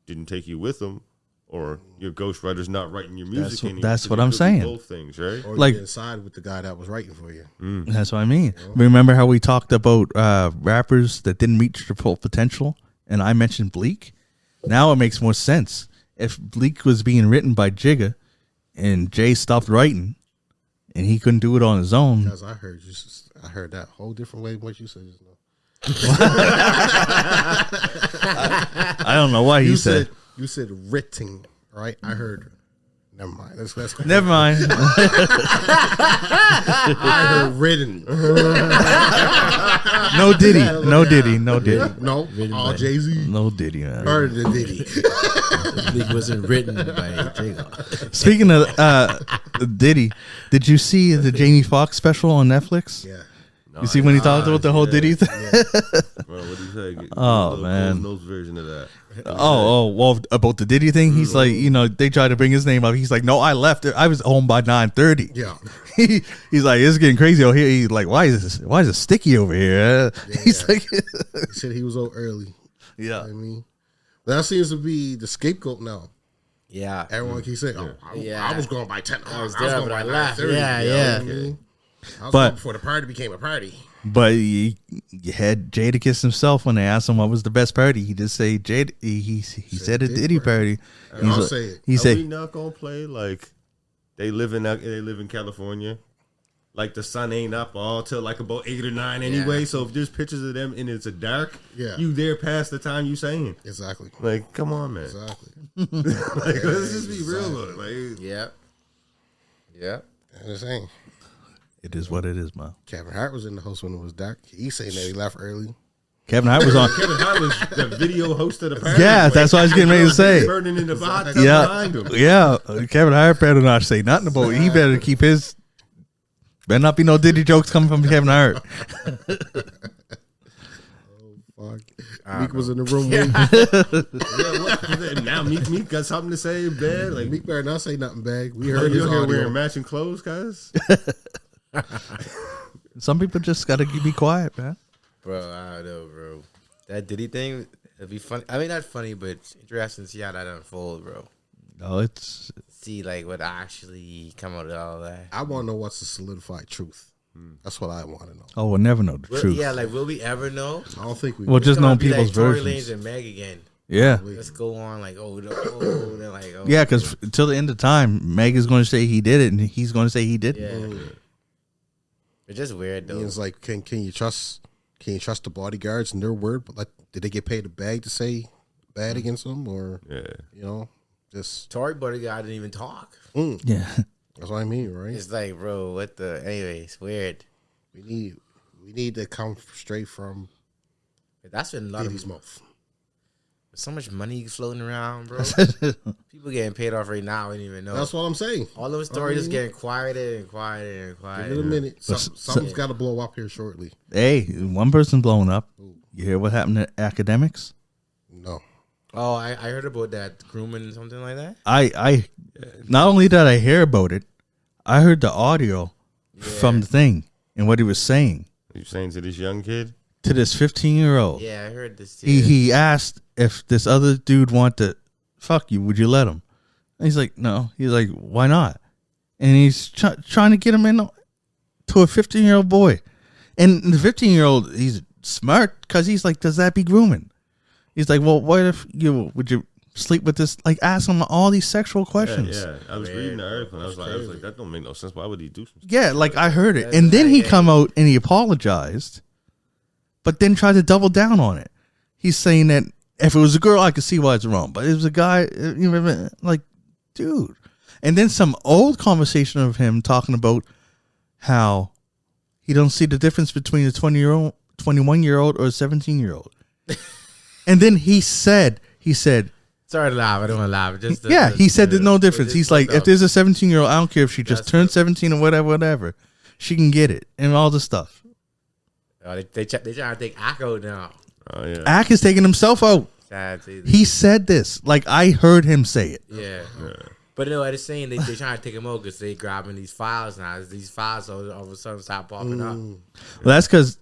didn't take you with them. Or your ghostwriter's not writing your music anymore. That's what I'm saying. Both things, right? Or you inside with the guy that was writing for you. That's what I mean. You know? Remember how we talked about rappers that didn't reach their full potential, and I mentioned Bleek? Now it makes more sense. If Bleek was being written by Jigga, and Jay stopped writing, and he couldn't do it on his own. Because I heard that whole different way than what you said just now. I don't know why you said. You said written, right? I heard. Never mind. Let's never mind. I heard written. No Diddy. No Diddy. No. All Jay-Z. No Diddy, man. Heard the Diddy. It wasn't written by Jigga. Speaking of Diddy, did you see the Jaimie Foxx special on Netflix? Yeah. You see when he talked about the whole Diddy thing? Yeah. Well, what did you say? Oh, man. Nose version of that. Well, about the Diddy thing, he's like, you know, they tried to bring his name up. He's like, no, I left. I was home by 9:30. Yeah. He's like, it's getting crazy over here. He's like, why is it sticky over here? He's like, he said he was so early. Yeah. You know what I mean, that seems to be the scapegoat now. Yeah. Everyone keeps saying, I was going by 10. I was going by 9:30. Yeah. I was going before the party became a party. But you had Jadakiss himself when they asked him what was the best party. He just say Jada. He said a Diddy party. I'll say it. He said, "Are we not gonna play like they live in California? Like the sun ain't up all till like about 8 or 9 anyway. So if there's pictures of them and it's a dark, you there past the time you saying exactly. Like, come on, man. Exactly. Like, let's just be real. Like, yeah. I'm just saying. It is what it is, man. Kevin Hart was in the host when it was dark. He's saying that he left early. Kevin Hart was on. Kevin Hart was the video host of the party. Yeah, that's what I was getting ready to say. Burning in the hot tub behind him. Yeah, Kevin Hart better not say nothing about it. He better keep his Better not be no Diddy jokes coming from Kevin Hart. Fuck. Meek was in the room. What? Now Meek got something to say bad. Like Meek better not say nothing bad. We heard heard you his here audio. wearing matching clothes, guys. Some people just gotta be quiet, man. Bro, I don't know, bro. That Diddy thing, it'd be funny. I mean, not funny, but interesting to see how that unfolds, bro. No, it's See, like, what actually come out of all that. I want to know what's the solidified truth. That's what I want to know. oh, we'll never know the truth. Yeah, like, will we ever know? I don't think we Well, will. just know Be people's like Tory versions. Lanez and Meg again. Yeah, Let's go on, like, they're like, oh. yeah, because until the end of time, Meg is going to say he did it, and he's going to say he didn't. Yeah. It's just weird, though. It's like, can you trust the bodyguards and their word? But like, did they get paid a bag to say bad against them, or just Tory bodyguard didn't even talk. Yeah, that's what I mean, right? It's like, bro, what the? Anyway, it's weird. We need to come straight from That's been a lot Diddy's of mouth. so much money floating around, bro. People getting paid off right now. I didn't even know. That's what I'm saying. All those stories just getting quieter and quieter and Give quieter. it a minute. Something's got to blow up here shortly. hey, one person blowing up. You hear what happened to Akademiks? No. Oh, I heard about that grooming something like that. I not only did I hear about it, I heard the audio from the thing and what he was saying You saying to this young kid? to this 15-year-old. Yeah, I heard this too. He asked if this other dude wanted to fuck you, would you let him? And he's like, no. He's like, why not? And he's trying to get him in to a 15-year-old boy. And the 15-year-old, he's smart because he's like, does that be grooming? He's like, well, what if would you sleep with this? Like, ask him all these sexual questions. Yeah. I was reading the article and I was like, that don't make no sense. Why would he do something? Yeah, like I heard it. And then he come out and he apologized, but then tried to double down on it. He's saying that if it was a girl, I could see why it's wrong. But it was a guy, you know, like, dude. And then some old conversation of him talking about how he don't see the difference between a 20-year-old, 21-year-old or a 17-year-old. And then he said, Sorry to laugh. I don't want to laugh. he said there's no difference. He's like, if there's a 17-year-old, I don't care if she just turned 17 or whatever, she can get it and all this stuff. Oh, they trying to take Akko now. Oh yeah. Ak is taking himself out. He said this. Like, I heard him say it. Yeah. But no, I was saying they trying to take him out because they grabbing these files now. These files all of a sudden stop popping up. Well, that's because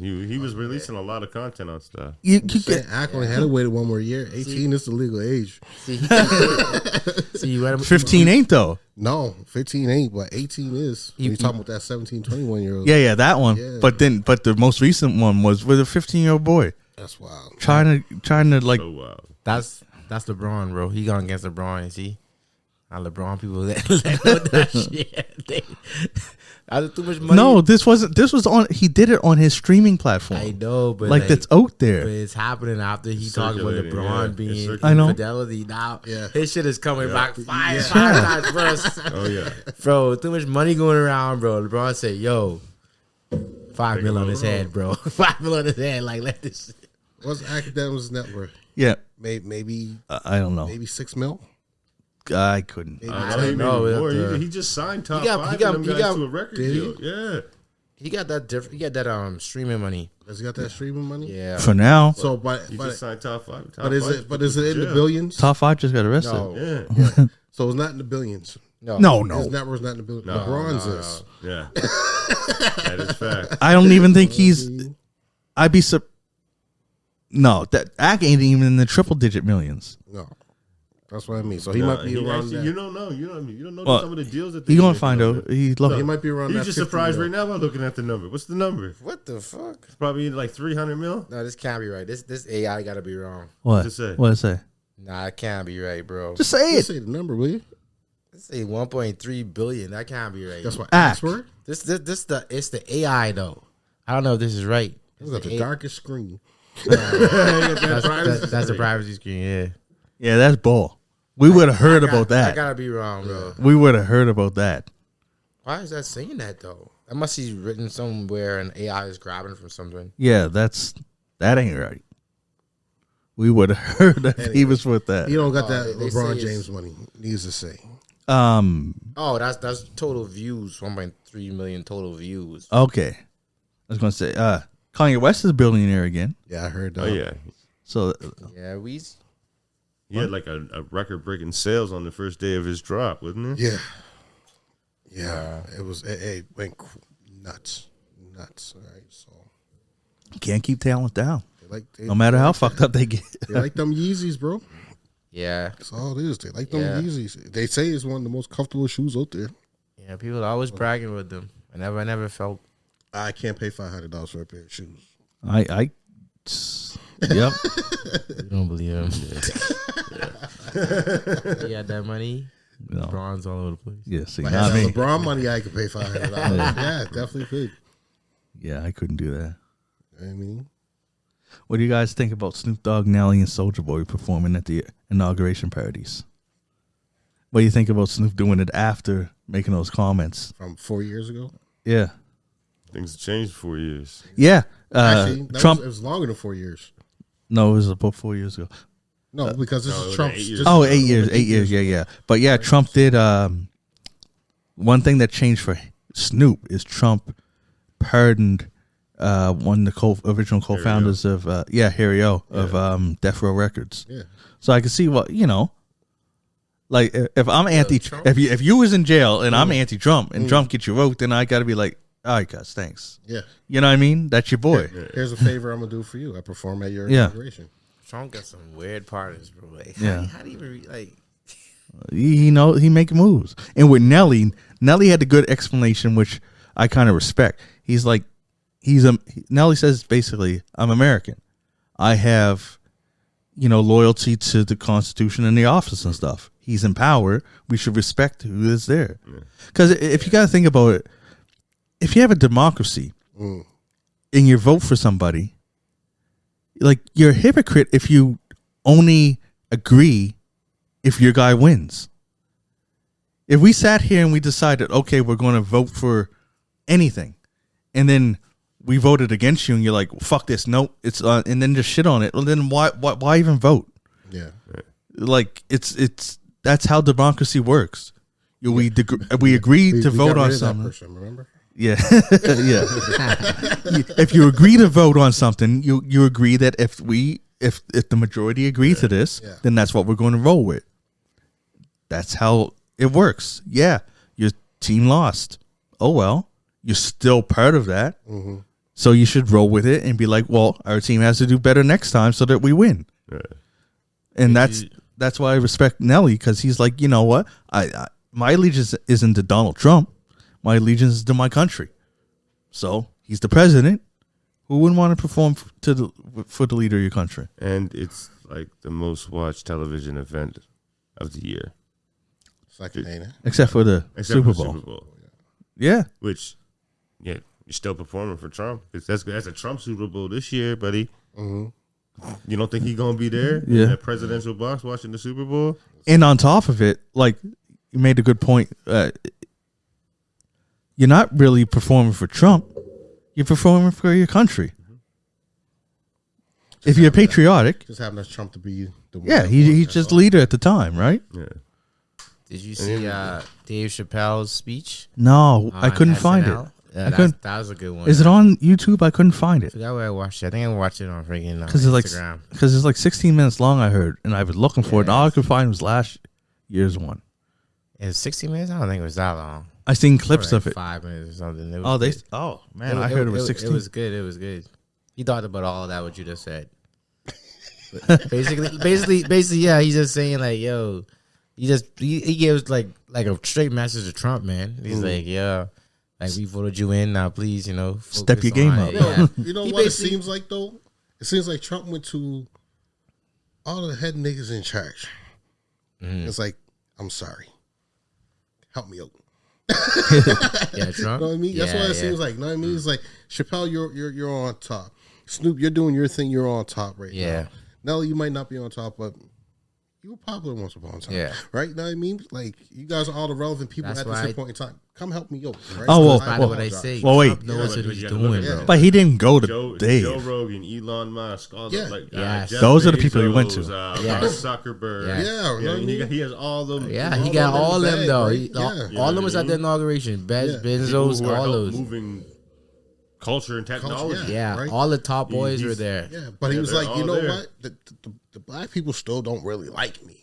he was releasing a lot of content on stuff. you get Ack only had to wait one more year. 18 is the legal age. See, you 15 ain't though. No, 15 ain't, but 18 is. You're talking about that 17, 21-year-old. Yeah, that one. Yeah. But the most recent one was with a 15-year-old boy That's wild. trying to like. So wild. That's LeBron, bro. He going against LeBron. You see, how LeBron people let that shit. That's too much money. No, this wasn't. This was on. He did it on his streaming platform. I know, but like that's out there. But it's happening after he talked about Circulating, LeBron yeah. being I know. infidelity. Now Yeah. his shit is coming back five times worse. Oh yeah. Bro, too much money going around, bro. LeBron said, "Yo, $5 million on his head, bro. $5 million on his head. Like, let this." What's Akademiks' net worth? Yeah, Maybe I don't know. maybe $6 million. I couldn't. Maybe I 10. don't know. More. He just signed top He got- five he got- of them he guys got- to a record did he? deal. Yeah. He got that different. He got that streaming money. Does he got that streaming money? Yeah. For now, So, but He just signed top five. is it in the billions? top 5 just got arrested. No. Yeah. So it's not in the billions. No. His net worth's not in the billions. LeBron's is. Yeah. That is fact. I don't even think he's. I'd be No, that Ak ain't even in the triple-digit millions. No, that's what I mean. So he might be around actually, that. you don't know. You don't know Well, some of the deals that He they gonna make find on out. it. He love He it. might be around You're that. just 50 surprised mil. right now by looking at the number. What's the number? What the fuck? It's probably like 300 mil. No, this can't be right. This AI got to be wrong. What? Just say. What it say? Nah, it can't be right, bro. Just say Just it. say the number, will you? Let's say 1.3 billion. That can't be right. That's what Ak. acts were. It's the AI though. I don't know if this is right. Look at the darkest screen. That's the privacy screen. Yeah. Yeah, that's bull. We would have heard about I that. gotta be wrong, bro. We would have heard about that. Why is that saying that though? That must be written somewhere and AI is grabbing from something. Yeah, that ain't right. We would have heard if he was with that. He don't got that they LeBron say James money. Needs to say. Oh, that's total views. 1.3 million total views. Okay. I was gonna say, Kanye West is a billionaire again. Yeah, I heard that. Oh yeah. So Yeah, He had like a record-breaking sales on the first day of his drop, wasn't it? Yeah. It was. It went nuts. All right, so can't keep talent down. they No matter how fucked up they get. They like them Yeezys, bro. yeah. That's all it is. They like them Yeezys. They say it's one of the most comfortable shoes out there. Yeah, people are always bragging with them. I never felt. I can't pay $500 for a pair of shoes. Yep. You don't believe him. He had that money. No. Bronze all over the place. Yeah, see, If I not had me. LeBron money, I could pay $500. Yeah, definitely could. Yeah, I couldn't do that. I mean, What do you guys think about Snoop Dogg, Nelly, and Soulja Boy performing at the inauguration parties? What do you think about Snoop doing it after making those comments? from 4 years ago. Yeah. Things have changed 4 years. Yeah. Actually, Trump. it was longer than 4 years. No, it was about 4 years ago. No, because this no, it is was Trump's. 8 years. this Oh, is 8 years. 8 years. Yeah. But yeah, Trump did. One thing that changed for Snoop is Trump pardoned one of the original co-founders of Harry O of Death Row Records. Yeah. So I can see what like if I'm Trump? if you was in jail and I'm anti-Trump and Trump gets you vote, then I got to be like, all right, guys, thanks. Yeah. You know what I mean? That's your boy. Here's a favor I'm gonna do for you. I perform at your Yeah. inauguration. Trump got some weird parties, bro. Like, Yeah. how do you even like? He make moves. And with Nelly had the good explanation, which I kind of respect. He's like, Nelly says basically, I'm American. I have, loyalty to the Constitution and the office and stuff. He's in power. We should respect who is there. Because if you got to think about it, if you have a democracy and you vote for somebody, like, you're a hypocrite if you only agree if your guy wins. If we sat here and we decided, okay, we're going to vote for anything, and then we voted against you, and you're like, fuck this, nope, it's and then just shit on it. Well, then why even vote? Yeah. Like, it's that's how democracy works. We agree to vote got on rid of that something. person, remember? Yeah, yeah. If you agree to vote on something, you agree that if the majority agree to this, then that's what we're going to roll with. That's how it works. Yeah, your team lost. Oh well, you're still part of that. Mm-hmm. So you should roll with it and be like, well, our team has to do better next time so that we win. Right. And that's why I respect Nelly, because he's like, you know what, I my allegiance isn't to Donald Trump. My allegiance is to my country. So he's the president. Who wouldn't want to perform for the leader of your country? And it's like the most watched television event of the year. Except for the Super Bowl. Yeah. Which, you're still performing for Trump. That's a Trump Super Bowl this year, buddy. Mm-hmm. You don't think he's going to be there in that presidential box watching the Super Bowl? And on top of it, like, you made a good point. You're not really performing for Trump. You're performing for your country. If you're patriotic. Just having Trump to be the one. Yeah, he's just leader at the time, right? Yeah. Did you see Dave Chappelle's speech? No, I couldn't find it. Yeah, that was a good one. Is it on YouTube? I couldn't find it. I forgot where I watched it. I think I watched it on freaking Instagram. Because it's like 16 minutes long, I heard, and I was looking for it. And all I could find was last year's one. It was 60 minutes? I don't think it was that long. I seen clips like of it. 5 minutes or something. I heard it was 16. It was good. It was good. He thought about all of that, what you just said. basically, yeah, he's just saying like, yo, he gives like a straight message to Trump, man. He's like, yeah, like, we voted you in, now please, step your game up. Yeah. You know what it seems like though? It seems like Trump went to all the head niggas in charge. It's like, I'm sorry, help me out. Yeah, Trump. You know what I mean? That's what it seems like. You know what I mean? It's like, Chappelle, you're on top. Snoop, you're doing your thing. You're on top right now. Nelly, you might not be on top, but You were popular once upon a time. Yeah. Right? Know what I mean? Like, you guys are all the relevant people That's at why this point in time. Come help me out. Right? Oh, well, That's what I say. Well, wait. Trump knows what he's Yeah, doing, yeah. bro. But he didn't go to Dave. Joe Rogan, Elon Musk, all Yeah. the like. Yes. Jeff Those are the people he went to. Mark Yes. Zuckerberg. Yes. Yeah, you know what I mean? He has all them. Yeah, he got all them though. right? All them was at the inauguration. Bez, Benzos, People who are all those. moving culture and technology. Yeah, right? all the top boys were there. Yeah, but he Yeah, was they're like, you all know there. what? The black people still don't really like me.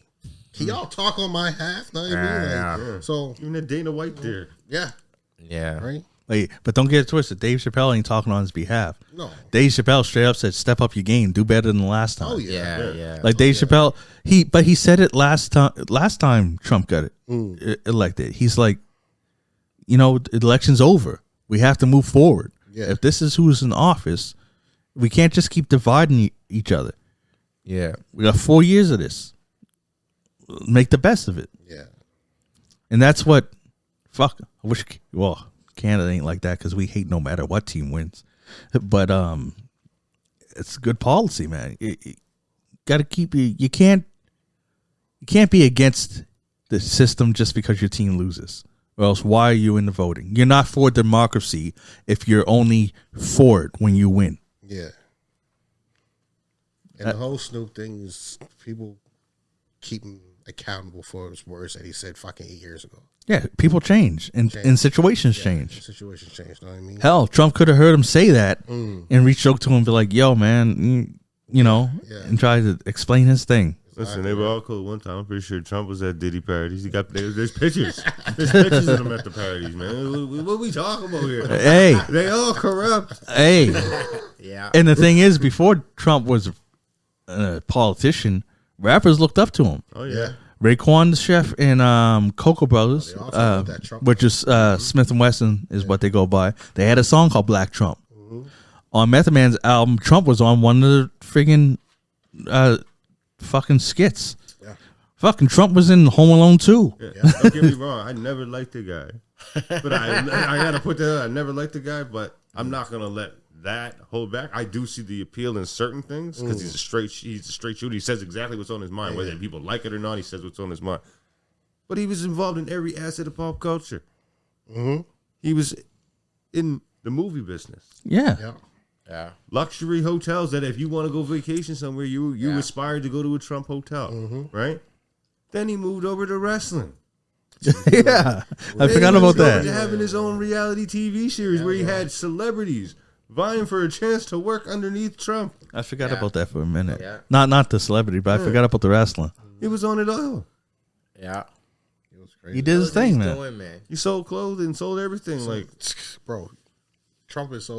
Can y'all talk on my half? Know what I mean? Yeah. Like, so, Even that Dana White there. yeah, Yeah. right? Wait, but don't get it twisted. Dave Chappelle ain't talking on his behalf. No. Dave Chappelle straight up said, "Step up your game, do better than last time." Oh, yeah. Yeah. Like Dave Chappelle, he said it last time. Last time Trump got elected, he's like, you know, the election's over. We have to move forward. Yeah. If this is who's in office, we can't just keep dividing each other. Yeah. We got 4 years of this. Make the best of it. Yeah. And that's what, fuck, I wish, well, Canada ain't like that because we hate no matter what team wins. But it's good policy, man. You got to keep, you can't be against the system just because your team loses. Or else why are you in the voting? You're not for democracy if you're only for it when you win. Yeah. And the whole Snoop thing is people keep him accountable for his words that he said fucking 8 years ago. Yeah, people change and situations change. Situations change, know what I mean? Hell, Trump could have heard him say that and reached out to him and be like, yo, man, you know, and try to explain his thing. Listen, they were all cool one time. I'm pretty sure Trump was at Diddy parodies. There's pictures. There's pictures of him at the parodies, man. What we talking about here? Hey. They all corrupt. Hey. Yeah. And the thing is, before Trump was a politician, rappers looked up to him. Oh, yeah. Raekwon the Chef and Cocoa Brothers, They all talk about that Trump. which is Smith & Wesson is what they go by. They had a song called Black Trump. On Method Man's album, Trump was on one of the friggin' fucking skits. Yeah. Fucking Trump was in Home Alone 2. Yeah. Don't get me wrong. I never liked the guy. But I got to put that out. I never liked the guy, but I'm not going to let that hold back. I do see the appeal in certain things because he's a straight shooter. He says exactly what's on his mind, whether people like it or not. He says what's on his mind. But he was involved in every asset of pop culture. He was in the movie business. Yeah. Yeah. Luxury hotels that if you want to go vacation somewhere, you aspired to go to a Trump hotel, right? Then he moved over to wrestling. Yeah. I forgot about that. Having his own reality TV series where he had celebrities vying for a chance to work underneath Trump. I forgot about that for a minute. Yeah. Not the celebrity, but I forgot about the wrestling. He was on it all. Yeah. It was crazy. He did his thing, man. Doing, man. He sold clothes and sold everything. Like, Bro, Trump is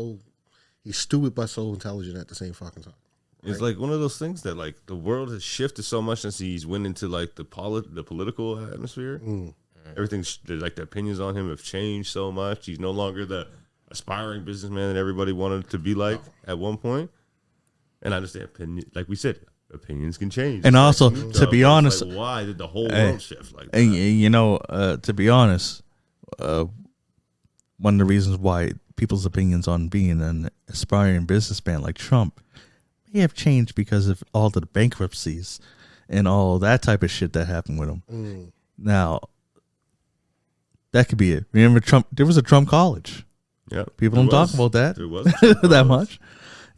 he's stupid but so intelligent at the same fucking time. it's like one of those things that like the world has shifted so much since he's went into like the political atmosphere. Everything's like the opinions on him have changed so much. He's no longer the aspiring businessman that everybody wanted to be like at one point. And I understand like we said, opinions can change. And also, So to be it's honest, like, why did the whole world shift like that? and you know, to be honest, one of the reasons why people's opinions on being an aspiring businessman like Trump may have changed because of all the bankruptcies and all that type of shit that happened with him. Now, that could be it. Remember Trump? There was a Trump college. Yeah, People don't talk about that. There was a Trump that college. much.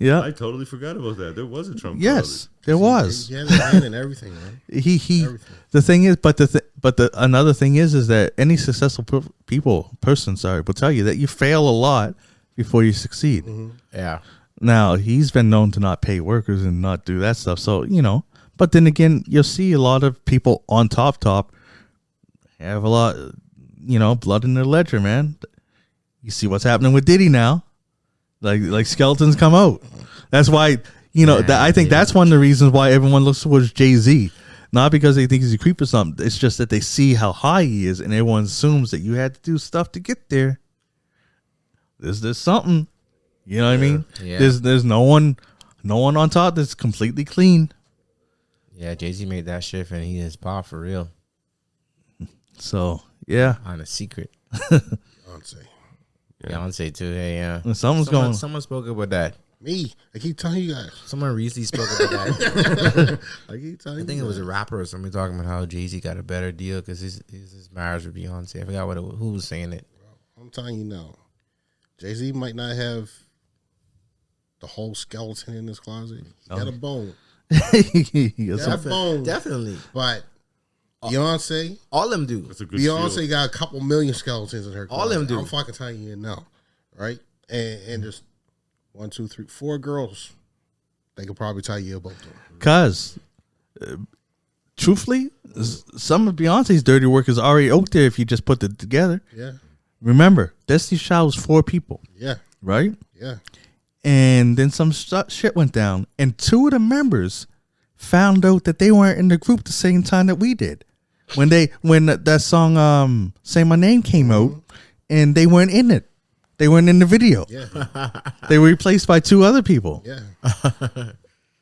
Yeah. I totally forgot about that. There was a Trump. Yes, there was. He had his hand in everything, man. He. Everything. The thing is, but the another thing is that any successful person will tell you that you fail a lot before you succeed. Yeah. Now he's been known to not pay workers and not do that stuff. So but then again, you'll see a lot of people on top have a lot, blood in their ledger, man. You see what's happening with Diddy now, like skeletons come out. That's why I think that's one of the reasons why everyone looks towards Jay-Z. Not because they think he's a creep or something. It's just that they see how high he is, and everyone assumes that you had to do stuff to get there. There's something, you know what I mean? Yeah. There's no one on top that's completely clean. Yeah, Jay-Z made that shift and he is pop for real. So yeah, On a secret. Beyonce. Beyonce too. Hey, yeah. Someone Someone spoke about that. Me. I keep telling you guys. Someone recently spoke about that. I keep telling you. I think it was a rapper or somebody talking about how Jay-Z got a better deal because his marriage with Beyonce. I forgot who was saying it. Bro, I'm telling you now. Jay-Z might not have the whole skeleton in his closet. He got a bone. He got a bone. Definitely. But Beyonce, all them do. Beyonce shield. Got a couple million skeletons in her closet. All them do. I'm fucking telling you now, right? And just 1, 2, 3, 4 girls. They could probably tell you about them. Cause, truthfully, some of Beyonce's dirty work is already out there if you just put it together. Yeah. Remember, Destiny's Child was 4 people. Yeah. Right? Yeah. And then some shit went down, and 2 of the members found out that they weren't in the group the same time that we did. When that song "Say My Name" came out, and they weren't in it. They weren't in the video. Yeah. They were replaced by 2 other people. Yeah.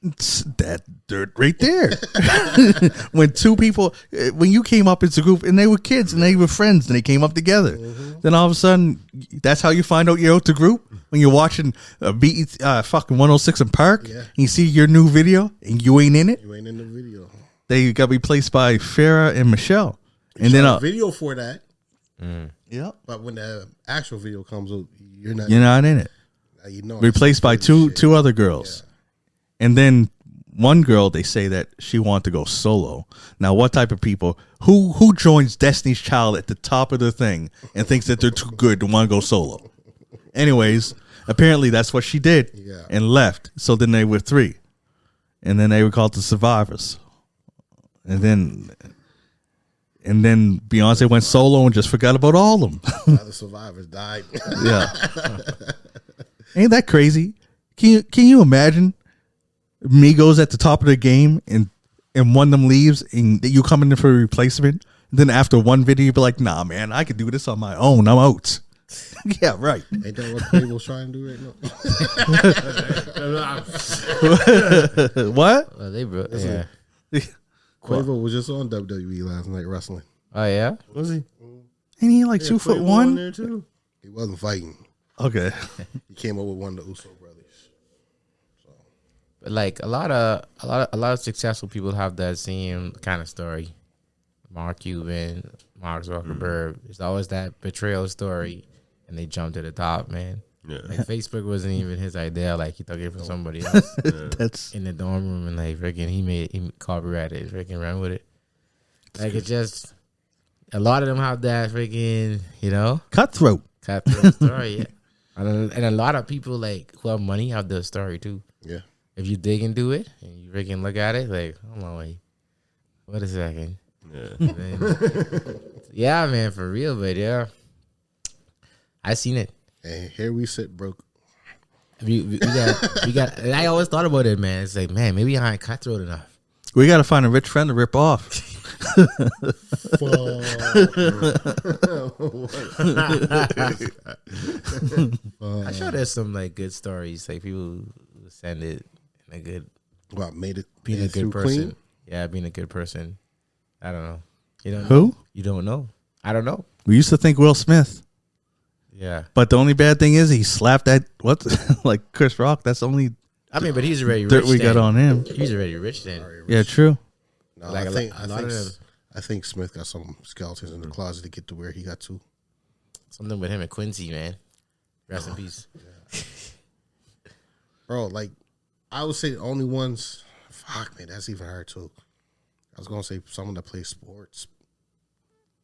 It's that dirt right there. When 2 people, when you came up as a group, and they were kids and they were friends and they came up together, then all of a sudden, that's how you find out you're out the group. When you're watching fucking 106 in Park, and you see your new video and you ain't in it. You ain't in the video. They got replaced by Farrah and Michelle, and then a video for that. Yeah, but when the actual video comes out, you're not in it. You know, replaced by two other girls, and then one girl, they say that she wanted to go solo. Now, what type of people who joins Destiny's Child at the top of the thing and thinks that they're too good to want to go solo? Anyways, apparently that's what she did and left. So then they were 3, and then they were called the Survivors, and then Beyonce went solo and just forgot about all of them. The Survivors died. Yeah, ain't that crazy? Can you imagine Migos at the top of the game and one of them leaves and you come in for a replacement? And then after one video, you be like, "Nah, man, I can do this on my own. I'm out." Yeah, right. Ain't that what Quavo's trying to do right now? What? Well, they bro. Yeah. Quavo was just on WWE last night wrestling. Oh yeah, was he? Ain't he like 2'1" there too? He wasn't fighting. Okay. He came up with one of the Uso brothers. So, but like a lot of successful people have that same kind of story. Mark Cuban, Mark Zuckerberg. It's always that betrayal story, and they jumped to the top, man. Yeah. Like Facebook wasn't even his idea. Like he took it from somebody else. That's in the dorm room, and like freaking he copyrighted it, freaking ran with it. Like it's just a lot of them have that freaking cutthroat story, yeah. And a lot of people like who have money have the story too. Yeah. If you dig into it and you freaking look at it, like, hold on, wait, what a second. Yeah. Yeah, man, for real, but yeah, I seen it. And here we sit broke. We got. And I always thought about it, man. It's like, man, maybe I ain't cutthroat enough. We got to find a rich friend to rip off. I'm sure there's some like good stories. Like people who send it in a good. What made it? Being a good person. Clean? Yeah, being a good person. I don't know. You don't Who? know? You don't know. I don't know. We used to think Will Smith. Yeah. But the only bad thing is he slapped that like Chris Rock. That's the only I mean, but he's already rich. dirt we got on him. He's already rich then. Yeah, true. No, Like I think Smith got some skeletons in the closet to get to where he got to. Something with him and Quincy, man. Rest in peace. Yeah. Bro, like I would say the only ones. Fuck, man, that's even hard too. I was gonna say someone that plays sports.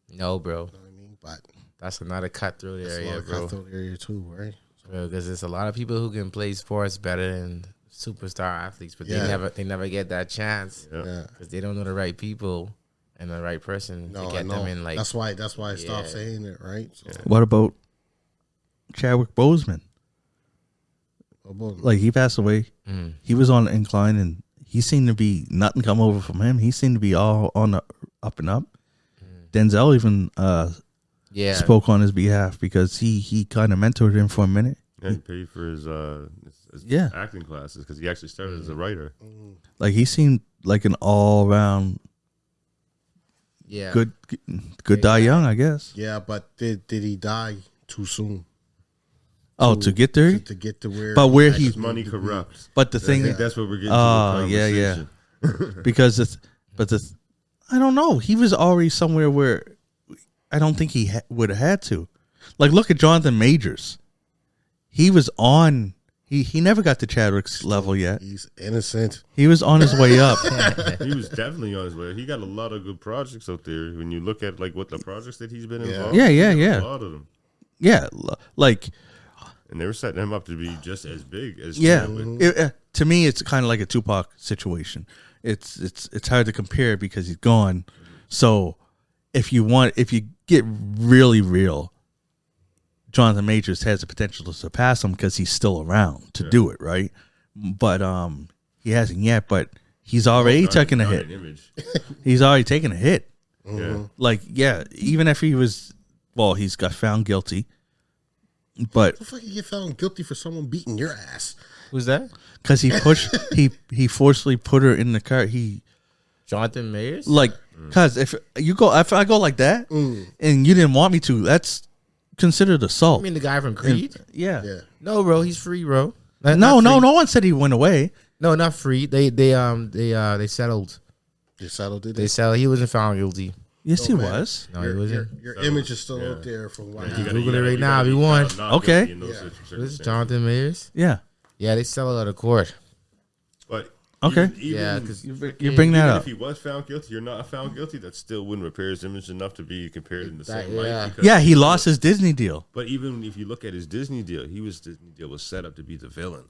No, bro. You know what I mean? But that's another cutthroat area, bro. Cutthroat area too, right? Because there's a lot of people who can play sports better than superstar athletes, but they never get that chance. Yeah, because they don't know the right people and the right person to get them in. Like that's why I stopped saying it, right? So, what about Chadwick Boseman? Like he passed away. He was on the incline, and he seemed to be nothing come over from him. He seemed to be all on the up and up. Denzel even spoke on his behalf because he kind of mentored him for a minute. Yeah, he paid for his acting classes because he actually started as a writer. Like he seemed like an all around good die young, I guess. Yeah, but did he die too soon? to get there, to get to where, but where he money corrupts. But the thing, I think that's what we're getting. Yeah. Because I don't know. He was already somewhere where I don't think he would have had to. Like, look at Jonathan Majors. He was on. He never got to Chadwick's level yet. He's innocent. He was on his way up. He was definitely on his way. He got a lot of good projects out there. When you look at like what the projects that he's been involved, yeah. A lot of them. Yeah, like, and they were setting him up to be just as big as Chadwick. To me, it's kind of like a Tupac situation. It's hard to compare because he's gone. So if you get really real, Jonathan Majors has the potential to surpass him because he's still around to do it, right? But he hasn't yet. But he's already taken a hit. He's already taken a hit. Yeah. Like, even if he was, he's got found guilty. But the fuck you get found guilty for someone beating your ass? Who's that? Because he forcibly put her in the car. Jonathan Majors? Like, because if I go like that and you didn't want me to, that's considered assault. You mean the guy from Creed? Yeah. No, bro, he's free, bro. No one said he went away. No, not free. They settled. They settled it. They settled. He wasn't found guilty. Yes, he was. No, he wasn't. Your image is still out there from what happened. Google it right now if you want. Okay. This is Jonathan Majors. Yeah. Yeah, they settled out of court. But okay, because you bring that up. If he was found guilty or not found guilty, that still wouldn't repair his image enough to be compared in the same light. Yeah, he lost his Disney deal. But even if you look at his Disney deal, Disney deal was set up to be the villain,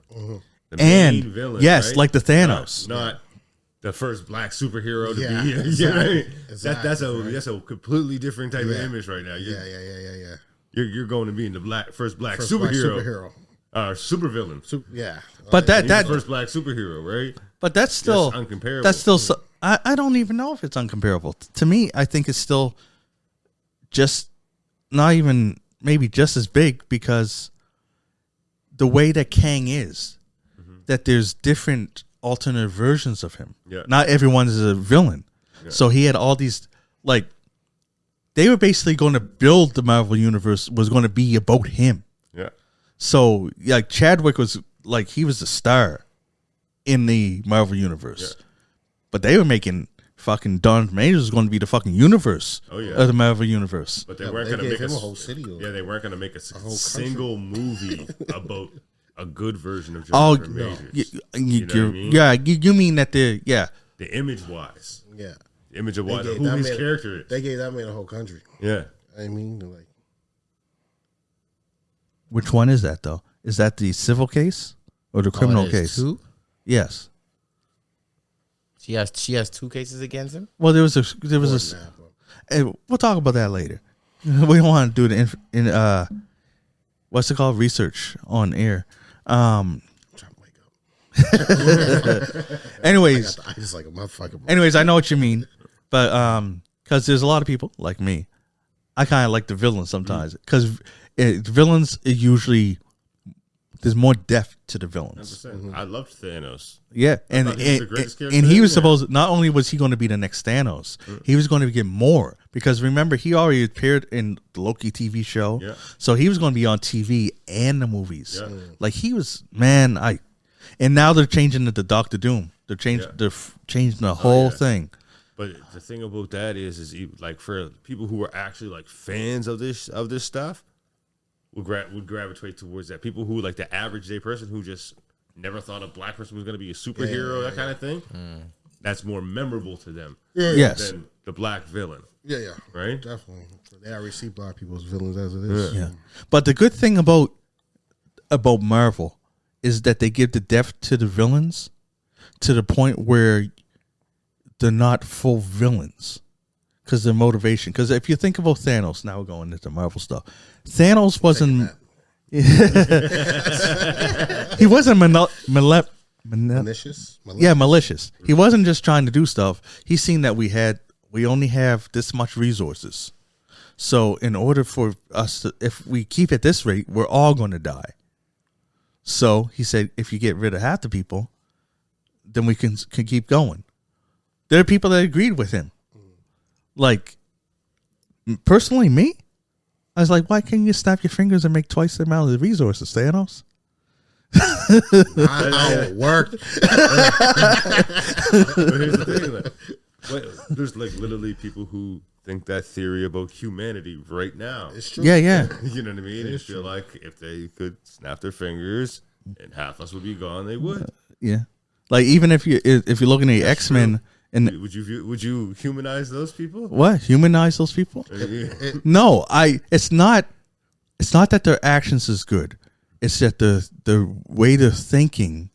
the main villain. Yes, right? Like the Thanos, not the first black superhero to be. Exactly. That's a completely different type of image right now. Yeah. You're going to be in the first black superhero. Supervillain. But that first black superhero, right? But that's still uncomparable. That's still I don't even know if it's uncomparable. To me, I think it's still just not even maybe just as big because the way that Kang is, that there's different alternate versions of him. Yeah. Not everyone is a villain. Yeah. So he had all these, like, they were basically going to build the Marvel Universe was going to be about him. Yeah. So, like, Chadwick was, like, he was the star in the Marvel Universe. Yeah. But they were making fucking Don Majors was going to be the fucking universe of the Marvel Universe. But they weren't going to make him a whole city. They weren't going to make a single movie about a good version of Jonathan Majors. You mean that the image wise. Yeah. The image of who his character is. They gave that man a whole country. Yeah. I mean, like, which one is that though? Is that the civil case or the criminal case? Two? Yes. She has two cases against him. Well, there was hey, we'll talk about that later. We don't want to do the what's it called, research on air. I'm trying to wake up. Anyways, I just like a motherfucker. Anyways, I know what you mean, but because there's a lot of people like me, I kind of like the villains sometimes because villains are usually there's more depth to the villains. I loved Thanos. Yeah, and he was supposed. Not only was he going to be the next Thanos, he was going to get more because remember he already appeared in the Loki TV show, so he was going to be on TV and the movies. Yeah. Like he was, man. And now they're changing it to Doctor Doom. They're changing the whole thing. But the thing about that is like for people who are actually like fans of this stuff. Would gravitate towards that. People who like the average day person who just never thought a black person was going to be a superhero, that kind of thing. That's more memorable to them than the black villain. Yeah. Right? Definitely. They already see black people as villains as it is. Yeah. But the good thing about Marvel is that they give the depth to the villains to the point where they're not full villains. Because their motivation. Because if you think about Thanos, now we're going into Marvel stuff. Thanos wasn't. He wasn't malicious. Yeah, malicious. He wasn't just trying to do stuff. He's seen that we only have this much resources. So in order for us to, if we keep at this rate, we're all going to die. So he said, if you get rid of half the people, then we can keep going. There are people that agreed with him. Like, personally, me, I was like, why can't you snap your fingers and make twice the amount of the resources, Thanos? I work. But here's the thing, there's like literally people who think that theory about humanity right now. It's true. Yeah. You know what I mean? And feel like if they could snap their fingers and half us would be gone, they would. Yeah. Like even if you're looking at X-Men and would you humanize those people? what? Humanize those people? No, it's not that their actions is good. It's that the way they're thinking,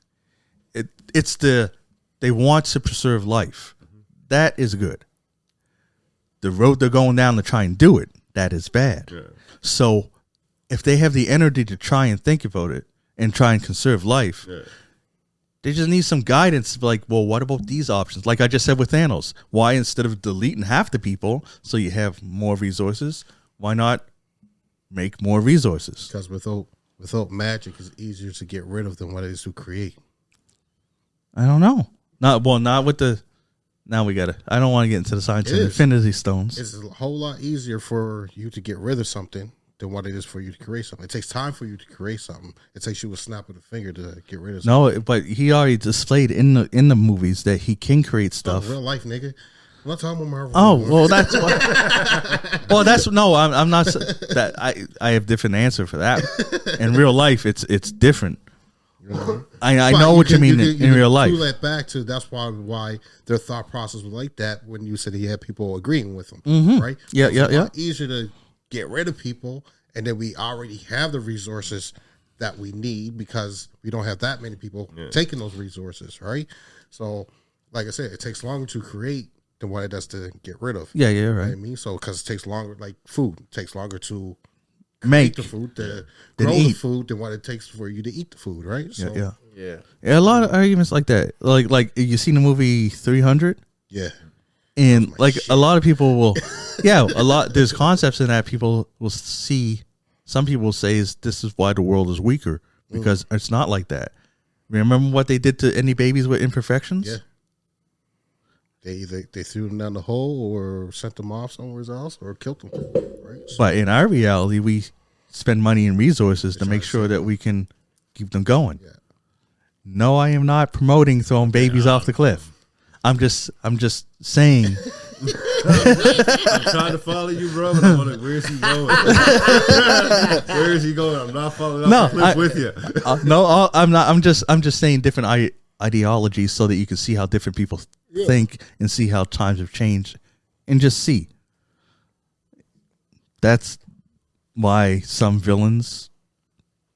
they want to preserve life. That is good. The road they're going down to try and do it, that is bad. Yeah. So if they have the energy to try and think about it and try and conserve life, they just need some guidance. Like, well, what about these options? Like I just said with Thanos, why instead of deleting half the people so you have more resources, why not make more resources? Because without magic, it's easier to get rid of than what it is to create. I don't know. Not with the. Now we got to. I don't want to get into the science of Infinity Stones. It's a whole lot easier for you to get rid of something than what it is for you to create something. It takes time for you to create something. It takes you a snap of the finger to get rid of something. No, but he already displayed in the movies that he can create stuff. Real life, nigga. I'm not talking about Marvel. Oh, well, that's what. Well, that's no. I'm not. That I have different answer for that. In real life, it's different. I know what you mean in real life. You let back to that's why their thought process was like that when you said he had people agreeing with him, right? Yeah, it's a lot easier to get rid of people, and then we already have the resources that we need because we don't have that many people taking those resources, right? So, like I said, it takes longer to create than what it does to get rid of. Yeah, right. You know what I mean, so because it takes longer, like food, it takes longer to make the food, to grow the food than what it takes for you to eat the food, right? So, yeah. A lot of arguments like that. Like you seen the movie 300? Yeah. And like shit. A lot of people will, there's concepts in that people will see. Some people will say this is why the world is weaker because it's not like that. Remember what they did to any babies with imperfections? Yeah. They threw them down the hole or sent them off somewhere else or killed them. Right? So, but in our reality, we spend money and resources to make sure that we can keep them going. Yeah. No, I am not promoting throwing babies off the cliff. I'm just saying. I'm trying to follow you, bro. But I'm wondering, where is he going? Where is he going? I'm not following off the cliff with you. No, I'm not. I'm just saying different ideologies so that you can see how different people think and see how times have changed, and just see. That's why some villains,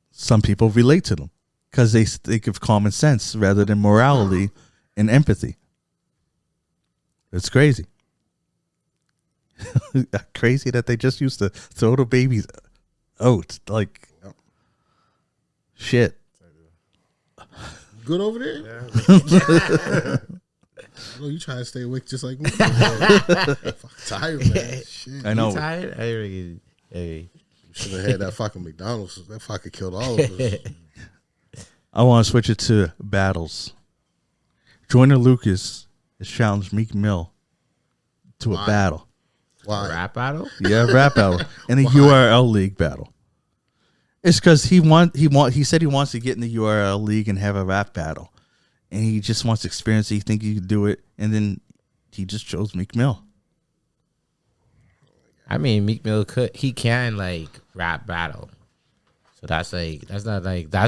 some people relate to them because they think of common sense rather than morality and empathy. It's crazy. Crazy that they just used to throw the babies out like shit. Good over there? Yeah. Oh, you trying to stay awake just like me? Fuck tired, man. Shit. I know. You tired? Hey. You should have had that fucking McDonald's. That fucking killed all of us. I want to switch it to battles. Joyner Lucas has challenged Meek Mill to a battle. Why? Rap battle? Yeah, rap battle. And a URL League battle. It's because he said he wants to get in the URL League and have a rap battle. And he just wants experience. He think he can do it. And then he just chose Meek Mill. I mean, Meek Mill can like rap battle. So that's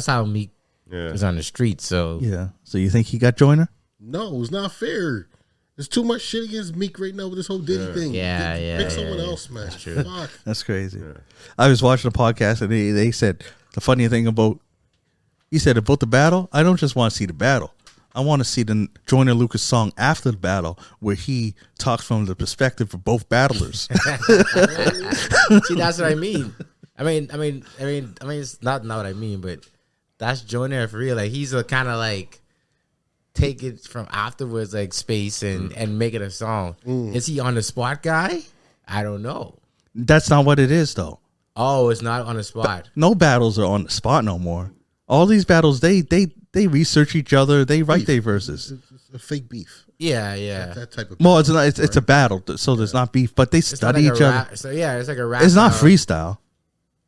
how Meek is on the street. So yeah. So you think he got Joyner? No, it's not fair. There's too much shit against Meek right now with this whole Diddy thing. Pick someone else, man. That's true. Fuck. That's crazy. Yeah. I was watching a podcast and they said the funny thing about the battle, I don't just want to see the battle. I want to see the Joyner Lucas song after the battle where he talks from the perspective of both battlers. See, that's what I mean. I mean, it's not what I mean, but that's Joyner for real. Like he's a kind of like take it from afterwards, like space and make it a song. Is he on the spot guy? I don't know. That's not what it is, though. Oh, it's not on the spot. No battles are on the spot no more. All these battles, they research each other. They write their verses. It's a fake beef. Yeah. That type of. Well, it's not. It's a battle, so there's not beef, but they study each other. it's like a rap. It's not freestyle.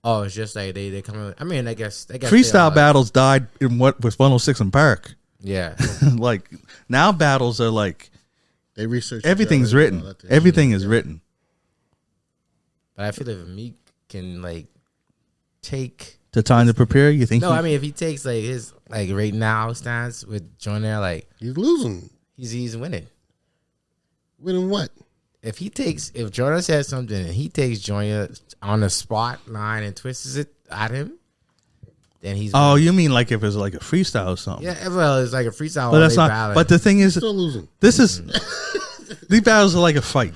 Oh, it's just like they come in. I mean, I guess freestyle battles died in what was 106 in Park. Yeah. Like now battles are like they research everything's written. Everything is written. But I feel if Meek can like take the time to prepare, you think? No, I mean if he takes like his like right now stance with Joyner, like he's losing. He's winning. Winning what? If Joyner says something and he takes Joyner on the spot line and twists it at him, then he's winning. You mean like if it's like a freestyle or something? Yeah, well, it's like a freestyle. But that's not. Ballad. But the thing is, still losing. This is these battles are like a fight.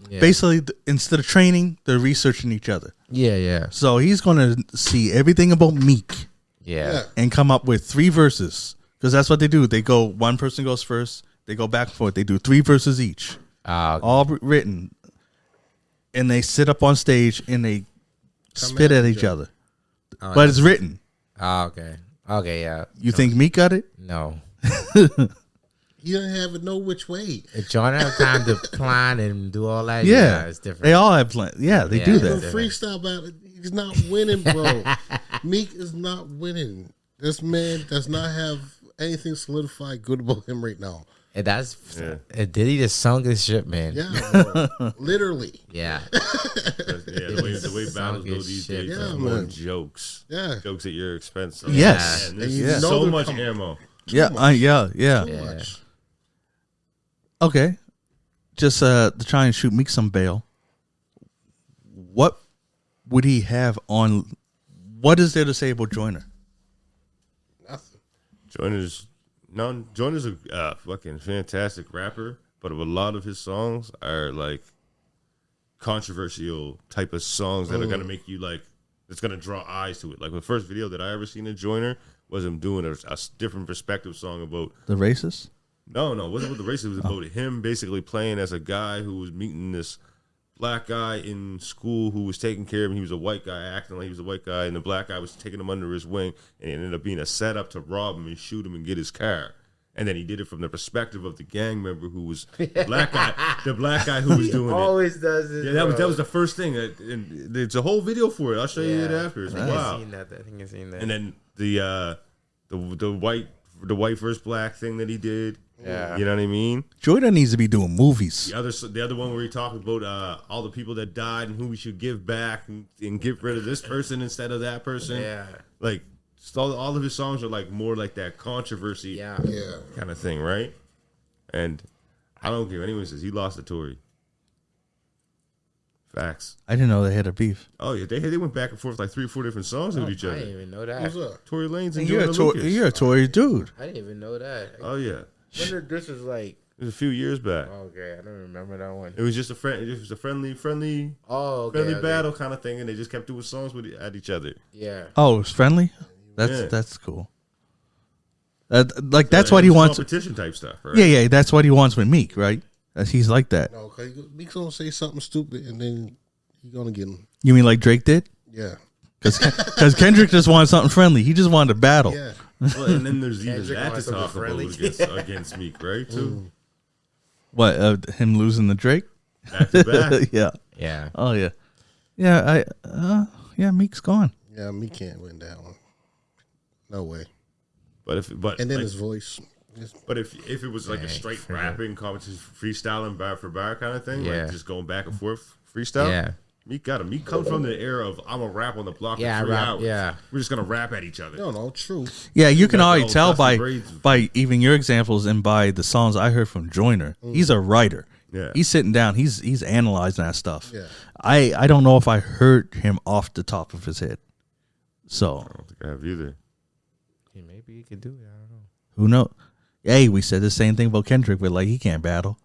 Yeah. Basically, instead of training, they're researching each other. Yeah. So he's gonna see everything about Meek. Yeah. And come up with 3 verses because that's what they do. They go. One person goes first. They go back and forth. They do 3 verses each. Okay. All written, and they sit up on stage and they spit at each other. Oh, but it's written. Oh, okay, yeah. You think Meek got it? No. You don't have it no which way. If Joyner have time to plan and do all that, yeah, it's different. They all have plans. Yeah, they do that. Freestyle battle, he's not winning, bro. Meek is not winning. This man does not have anything solidified good about him right now. And Diddy just sung his shit, man. Yeah, bro. Literally. Yeah. The way battles go these days, more jokes. Yeah, jokes at your expense. Yes, and there's so much ammo. Yeah. Okay, just to try and shoot Meek some bail. What would he have on? What is there to say about Joyner? Nothing. Joyner's a fucking fantastic rapper, but a lot of his songs are like controversial type of songs that are gonna make you like. It's gonna draw eyes to it. Like the first video that I ever seen of Joyner was him doing a different perspective song about the racist. No, it wasn't about the racist. It was about him basically playing as a guy who was meeting this black guy in school who was taking care of him. He was a white guy, acting like he was a white guy, and the black guy was taking him under his wing, and it ended up being a setup to rob him and shoot him and get his car. And then he did it from the perspective of the gang member who was the black guy who was doing it. Always does it. Yeah, that was the first thing. And it's a whole video for it. I'll show you it after. It's wow. I think I've seen that. And then the white versus black thing that he did. Yeah, you know what I mean. Joyner needs to be doing movies. The other one where he talked about all the people that died and who we should give back and get rid of this person instead of that person. Yeah, like all of his songs are like more like that controversy, kind of thing, right? And I don't care. Anyone says he lost to Tory. Facts. I didn't know they had a beef. Oh yeah, they went back and forth like 3 or 4 different songs with each other. I didn't even know that. Who's up? Tory Lanez and Joyner Lucas. You're a Tory dude. I didn't even know that. Oh yeah. When did this was like? It was a few years back. Okay, I don't remember that one. It was just a friendly battle kind of thing, and they just kept doing songs at each other. Yeah. Oh, it's friendly. That's cool. That's what he wants. Competition type stuff, right? Yeah. That's what he wants with Meek, right? He's like that. No, because Meek's gonna say something stupid, and then he's gonna get him. You mean like Drake did? Yeah. Because Kendrick just wanted something friendly. He just wanted to battle. Yeah. Well, and then there's even that to talk about against Meek, right? Too. What? Him losing the Drake? Back to back. Yeah. Oh yeah. Yeah. Meek's gone. Yeah, Meek can't win that one. No way. But and then his voice. But if it was like a straight rapping competition, freestyling bar for bar kind of thing, like just going back and forth freestyle. Yeah. Meek got him. Meek comes from the era of I'm a rap on the block for 3 hours. Yeah, we're just gonna rap at each other. No, true. Yeah, you can already tell by even your examples and by the songs I heard from Joyner. He's a writer. Yeah, he's sitting down. He's analyzing that stuff. Yeah, I don't know if I heard him off the top of his head. So I don't think I have either. Yeah, maybe he could do it. I don't know. Who knows? Hey, we said the same thing about Kendrick, but like he can't battle.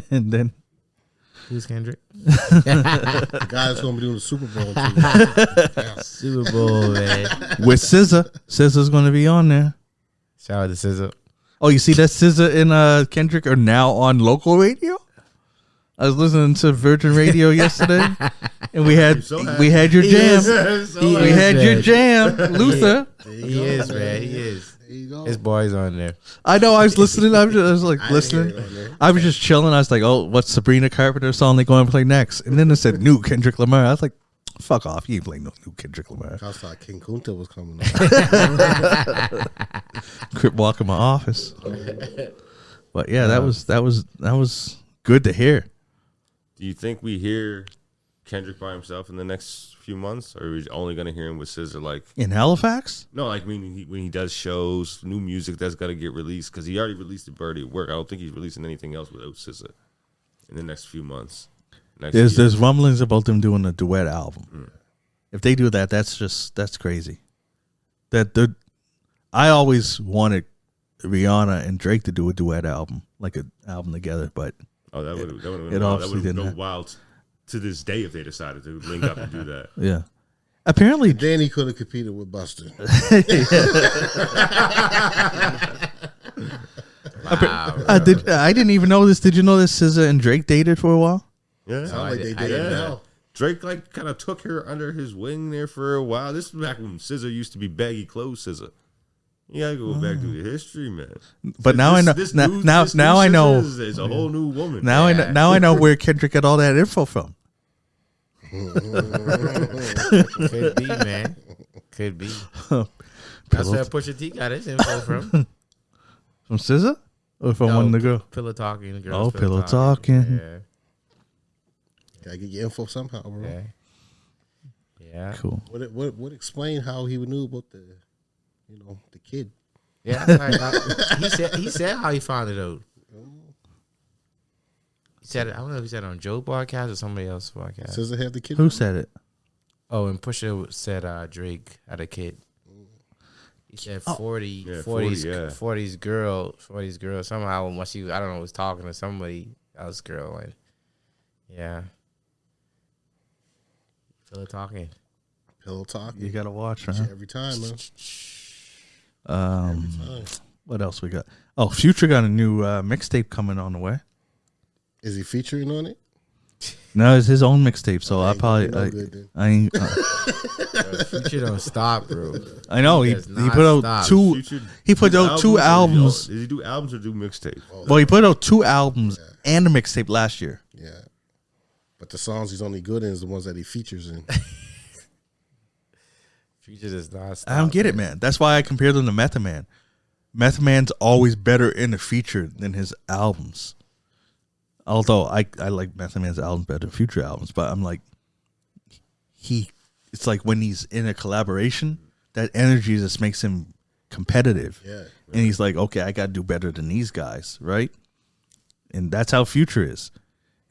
And then. Who's Kendrick? The guy that's going to be doing the Super Bowl. Yeah. Super Bowl, man. With SZA. SZA's going to be on there. Shout out to SZA. Oh, you see that SZA and Kendrick are now on local radio? I was listening to Virgin Radio yesterday, and we had your jam. We had your jam, Luther. He is, man. He is. His boy's on there. I know. I was listening. I was like listening. I was just chilling. I was like, "Oh, what's Sabrina Carpenter's song they going to play next?" And then it said new Kendrick Lamar. I was like, Fuck off. You ain't playing no new Kendrick Lamar. I thought King Kunta was coming up. Crip walk in my office. But yeah, that was good to hear. Do you think we hear Kendrick by himself in the next few months, or are we only going to hear him with SZA? Like in Halifax? No, like when he does shows, new music that's got to get released, because he already released the Birdie at Work. I don't think he's releasing anything else without SZA in the next few months. There's rumblings about them doing a duet album. If they do that, that's crazy. I always wanted Rihanna and Drake to do a duet album, like an album together, but that would go wild to this day if they decided to link up and do that. Yeah. Apparently Danny could have competed with Busta. Wow, I didn't even know this. Did you know that SZA and Drake dated for a while? Yeah. Sound like they did now. Drake like kind of took her under his wing there for a while. This was back when SZA used to be baggy clothes SZA. You gotta go back to the history, man. But now I know. Now I know. It's a whole new woman. Now I know where Kendrick got all that info from. Could be, man. Could be. That's where Pusha T got his info from. From SZA? Or from one of the girls? Pillow Talking. The girls Oh, Pillow Talking. Yeah. Gotta get your info somehow, bro. Yeah. Cool. What explain how he knew about the kid? Yeah. He said how he found it out. He said it, I don't know if he said it on Joe podcast or somebody else's podcast. SZA had the kid. Who said it? Oh, and Pusha said Drake had a kid. He said 40's girl. Somehow when I don't know, was talking to somebody else girl, and yeah. Pillow Talking. You gotta watch her. Every time, man. Every time. What else we got? Oh, Future got a new mixtape coming on the way. Is he featuring on it? No, it's his own mixtape. So I ain't. Future don't stop, bro. I know he put out two. Future, he put out two albums. Did he do albums or do mixtapes? Well, he put out two albums and a mixtape last year. Yeah, but the songs he's only good in is the ones that he features in. Future does not stop. I don't get it, man. That's why I compare them to Method Man. Method Man's always better in the feature than his albums. Although I like Method Man's albums better than Future albums, but I'm like, it's like when he's in a collaboration, that energy just makes him competitive. Yeah. And he's like, okay, I got to do better than these guys, right? And that's how Future is.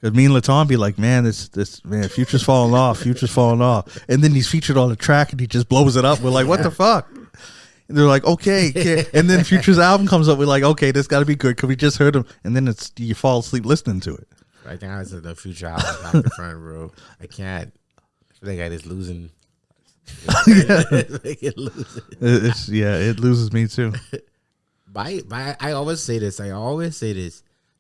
Because me and Laton be like, man, this man, Future's falling off. And then he's featured on the track and he just blows it up. We're like, what the fuck? And they're like, okay. And then Future's album comes up. We're like, okay, this got to be good because we just heard him. And then you fall asleep listening to it. Right now, it's the Future album back to front, bro. I can't. I feel like I just losing. It loses me too. I always say this.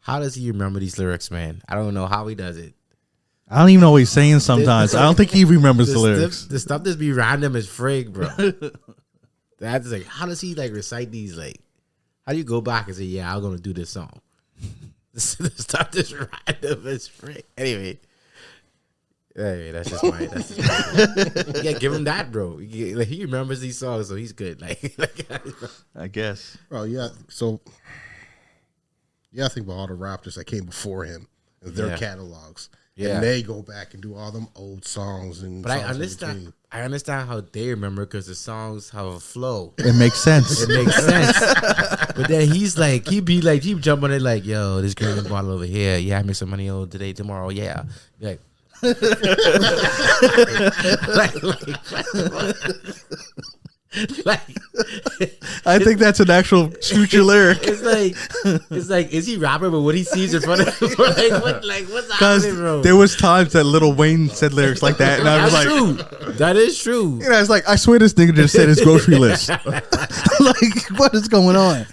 How does he remember these lyrics, man? I don't know how he does it. I don't even know what he's saying sometimes. I don't think he remembers the lyrics. The stuff that's be random as frig, bro. That's like, how does he like recite these? Like, how do you go back and say, yeah, I'm going to do this song? The stuff that's random as frig. Anyway, that's just my. Yeah, give him that, bro. He remembers these songs, so he's good. Like I guess. Bro, yeah. So, I think about all the rappers that came before him and their catalogs. Yeah. And they go back and do all them old songs and. But I understand how they remember because the songs have a flow. It makes sense. But then he jump on it like, yo, this girl bottle over here. Yeah, I make some money today, tomorrow. Yeah. Like, I think that's an actual Future lyric. It's like, is he rapping? But what he sees in front of him, what's happening, bro? There was times that Lil Wayne said lyrics like that, and I was true. That is true. You know, it's like, I swear this nigga just said his grocery list. Like, what is going on?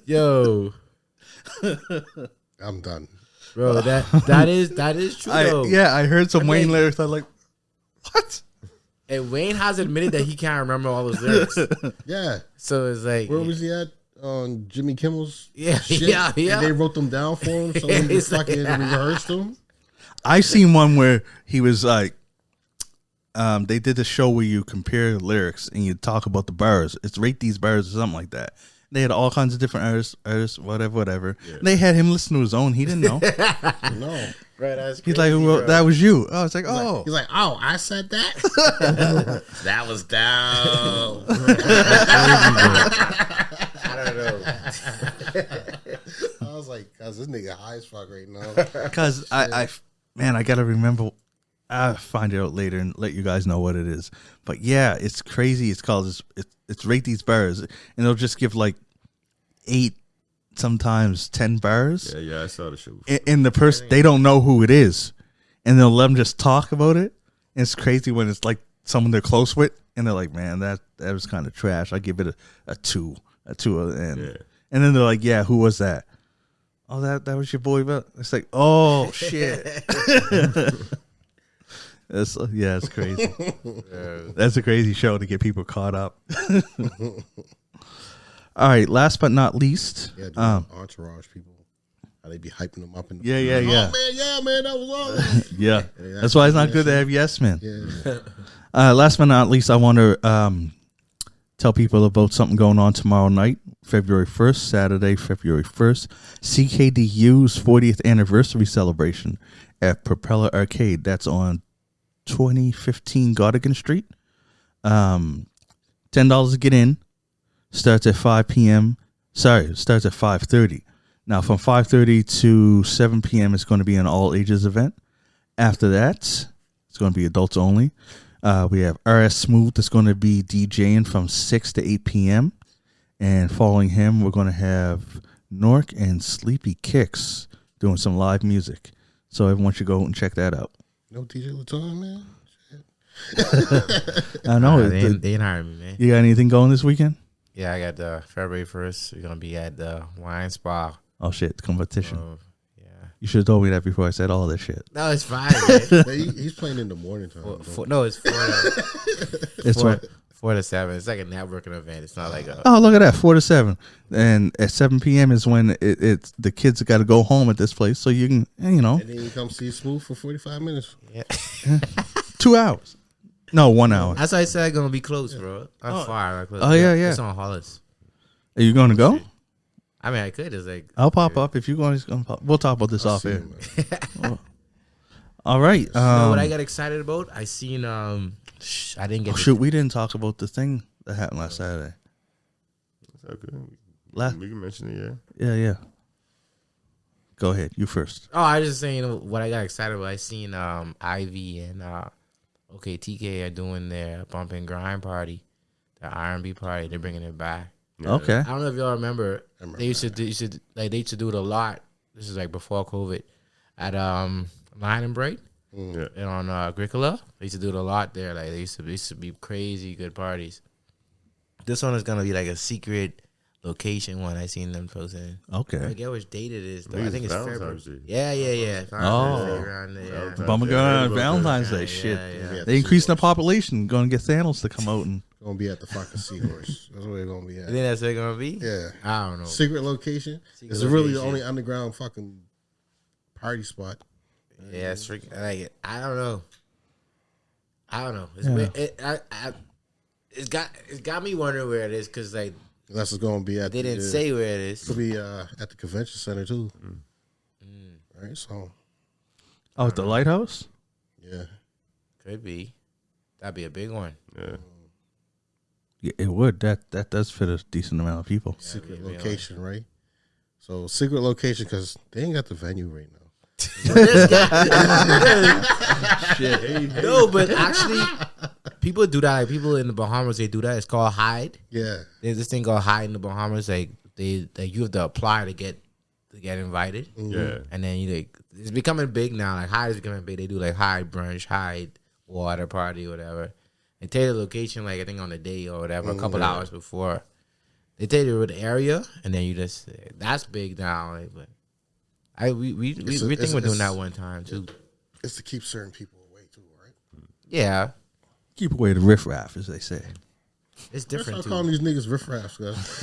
Yo, I'm done, bro. That is true. I heard some Wayne lyrics. I'm like, what? And Wayne has admitted that he can't remember all those lyrics. Yeah. So it's like, where was he at? On Jimmy Kimmel's shit? Yeah. And they wrote them down for him, so he just fucking rehearsed them. I seen one where he was like, they did the show where you compare lyrics and you talk about the bars. It's rate these bars or something like that. They had all kinds of different artists, whatever. Yeah. They had him listen to his own. He didn't know. No. Right, that's he's like, well, that was you. I was like, oh. He's like, oh, I said that? That was down. I don't know. I was like, cause this nigga high as fuck right now. Cause I gotta remember. I'll find it out later and let you guys know what it is. But yeah, it's crazy. It's called it's rate these bars, and they'll just give like 8, sometimes 10 bars. Yeah, I saw the show. And the person, they don't know who it is, and they'll let them just talk about it. And it's crazy when it's like someone they're close with, and they're like, "Man, that was kind of trash. I give it a 2, and then they're like, "Yeah, who was that? Oh, that was your boy." It's like, oh shit. It's crazy. That's a crazy show to get people caught up. All right, last but not least, Entourage people, how they be hyping them up. Yeah. Oh man, that was awesome. Yeah, that's why it's not good to have yes men. Yeah. Last but not least, I want to tell people about something going on tomorrow night, February 1st, Saturday, February 1st, CKDU's 40th anniversary celebration at Propeller Arcade. That's on 2015 Godigan Street. $10 to get in. Starts at 5 p.m. Sorry, starts at 5:30. Now, from 5:30 to 7 p.m., it's going to be an all ages event. After that, it's going to be adults only. We have RS Smooth that's going to be DJing from 6 to 8 p.m. And following him, we're going to have Nork and Sleepy Kicks doing some live music. So everyone should go and check that out. No DJ Laton, man. I know. They ain't hiring me, man. You got anything going this weekend? Yeah, I got the February 1st. We're going to be at the Wine Spa. Oh, shit. Competition. Yeah. You should have told me that before I said all this shit. No, it's fine, man. He's playing in the morning time. No, it's 4 It's 4 to 7. It's like a networking event. It's not like a... Oh, look at that. 4 to 7. And at 7 p.m. is when it's the kids got to go home at this place. So you can, And then you come see Smooth for 45 minutes. Yeah. 2 hours. No, 1 hour. That's why I said I'm going to be close, bro. I'm far. Oh, yeah. It's on Hollis. Are you going to go? I mean, I could. It's like... I'll pop up. If you're going to pop. We'll talk about this off air. All right. You know what I got excited about? I seen... I didn't get... Oh, shoot. We didn't talk about the thing that happened last Saturday. That's okay. We can mention it, Yeah. Go ahead. You first. Oh, I was just saying what I got excited about. I seen Ivy and TK are doing their bump and grind party, the R&B party. They're bringing it back. Yeah. Okay. I don't know if y'all remember. They used to do it a lot. This is like before COVID at Line and Break and on Agricola. They used to do it a lot there. Like they used to be crazy good parties. This one is gonna be like a secret location one. I seen them posting. Okay. I forget which date it is though. I think it's February. Day. Yeah. Bummer going on Valentine's Day. Shit. Yeah. They increasing the population. Going to get Thanos to come out and. Gonna be at the fucking Seahorse. That's where they're gonna be at. You think that's where it's gonna be? Yeah. I don't know. Secret location. It's really the only underground fucking party spot. Yeah, it's freaking. I like it. I don't know. It's it's got me wondering where it is because like that's what's gonna be at. They didn't say where it is. Could be at the convention center too. Right. So. Oh, at the lighthouse. Yeah. Could be. That'd be a big one. Yeah, it would. That does fit a decent amount of people. Secret location, right? So secret location because they ain't got the venue right now. Shit. No, but actually, people do that. Like people in the Bahamas, they do that. It's called Hide. Yeah. There's this thing called Hide in the Bahamas. Like you have to apply to get invited. Yeah. And then it's becoming big now. Like Hide is becoming big. They do like Hide brunch, Hide water party, or whatever. They tell you the location, like I think on the day or whatever, a couple hours before. They tell you the area, and then you just that's big now. Like, but we think we're doing that one time too. It's to keep certain people away too, right? Yeah, keep away the riffraff, as they say. It's different. That's why I call these niggas riffraffs, guys.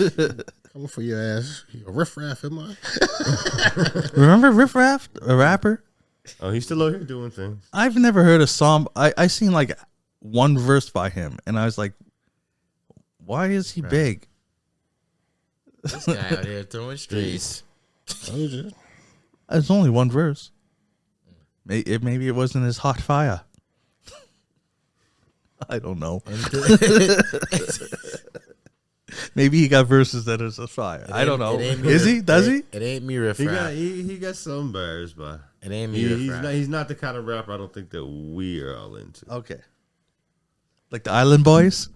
Coming for your ass. You a riffraff, am I? Remember Riffraff, a rapper? Oh, he's still out here doing things. I've never heard a song. I seen like one verse by him, and I was like, why is he big? This guy out here throwing streets. It's only one verse. Maybe it wasn't as hot fire. I don't know. Maybe he got verses that is a fire. I don't know. Is he? Does he? It ain't me riff rap. He got some bars, but it ain't me riff rap. He's not the kind of rapper I don't think that we are all into. Okay. Like the Island Boys?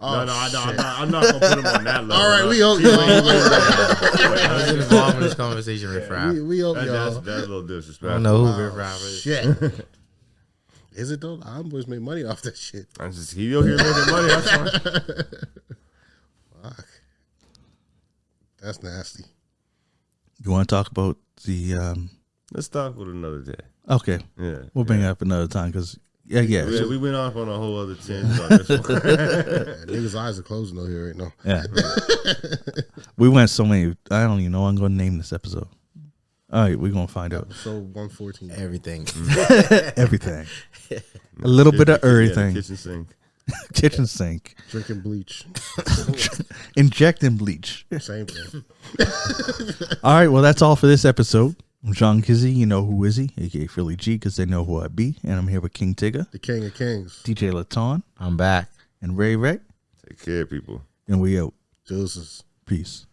Oh, no, I'm not gonna put him on that level. All right, we hope y'all. I was involved in this conversation, riff rap. We hope y'all. That's a little disrespectful. I don't know who riff rap is. Shit. Is it though? The Island Boys make money off that shit. He over here making money. That's fine. Fuck. That's nasty. You want to talk about the... Let's talk with another day. Okay. Yeah. We'll bring it up another time because... Yeah. We went off on a whole other tangent on this one. Niggas' eyes are closing though here right now. Yeah. We went so many... I don't even know I'm going to name this episode. All right, we're going to find out. Episode 114. Everything. Everything. A little bit of everything. Kitchen sink. Kitchen sink. Drinking bleach. Injecting bleach. Same thing. All right, well, that's all for this episode. I'm John Kizzy, you know who is he, a.k.a. Philly G, because they know who I be. And I'm here with King Tigger. The King of Kings. DJ Laton. I'm back. And Ray Ray. Take care, people. And we out. Deuces. Peace.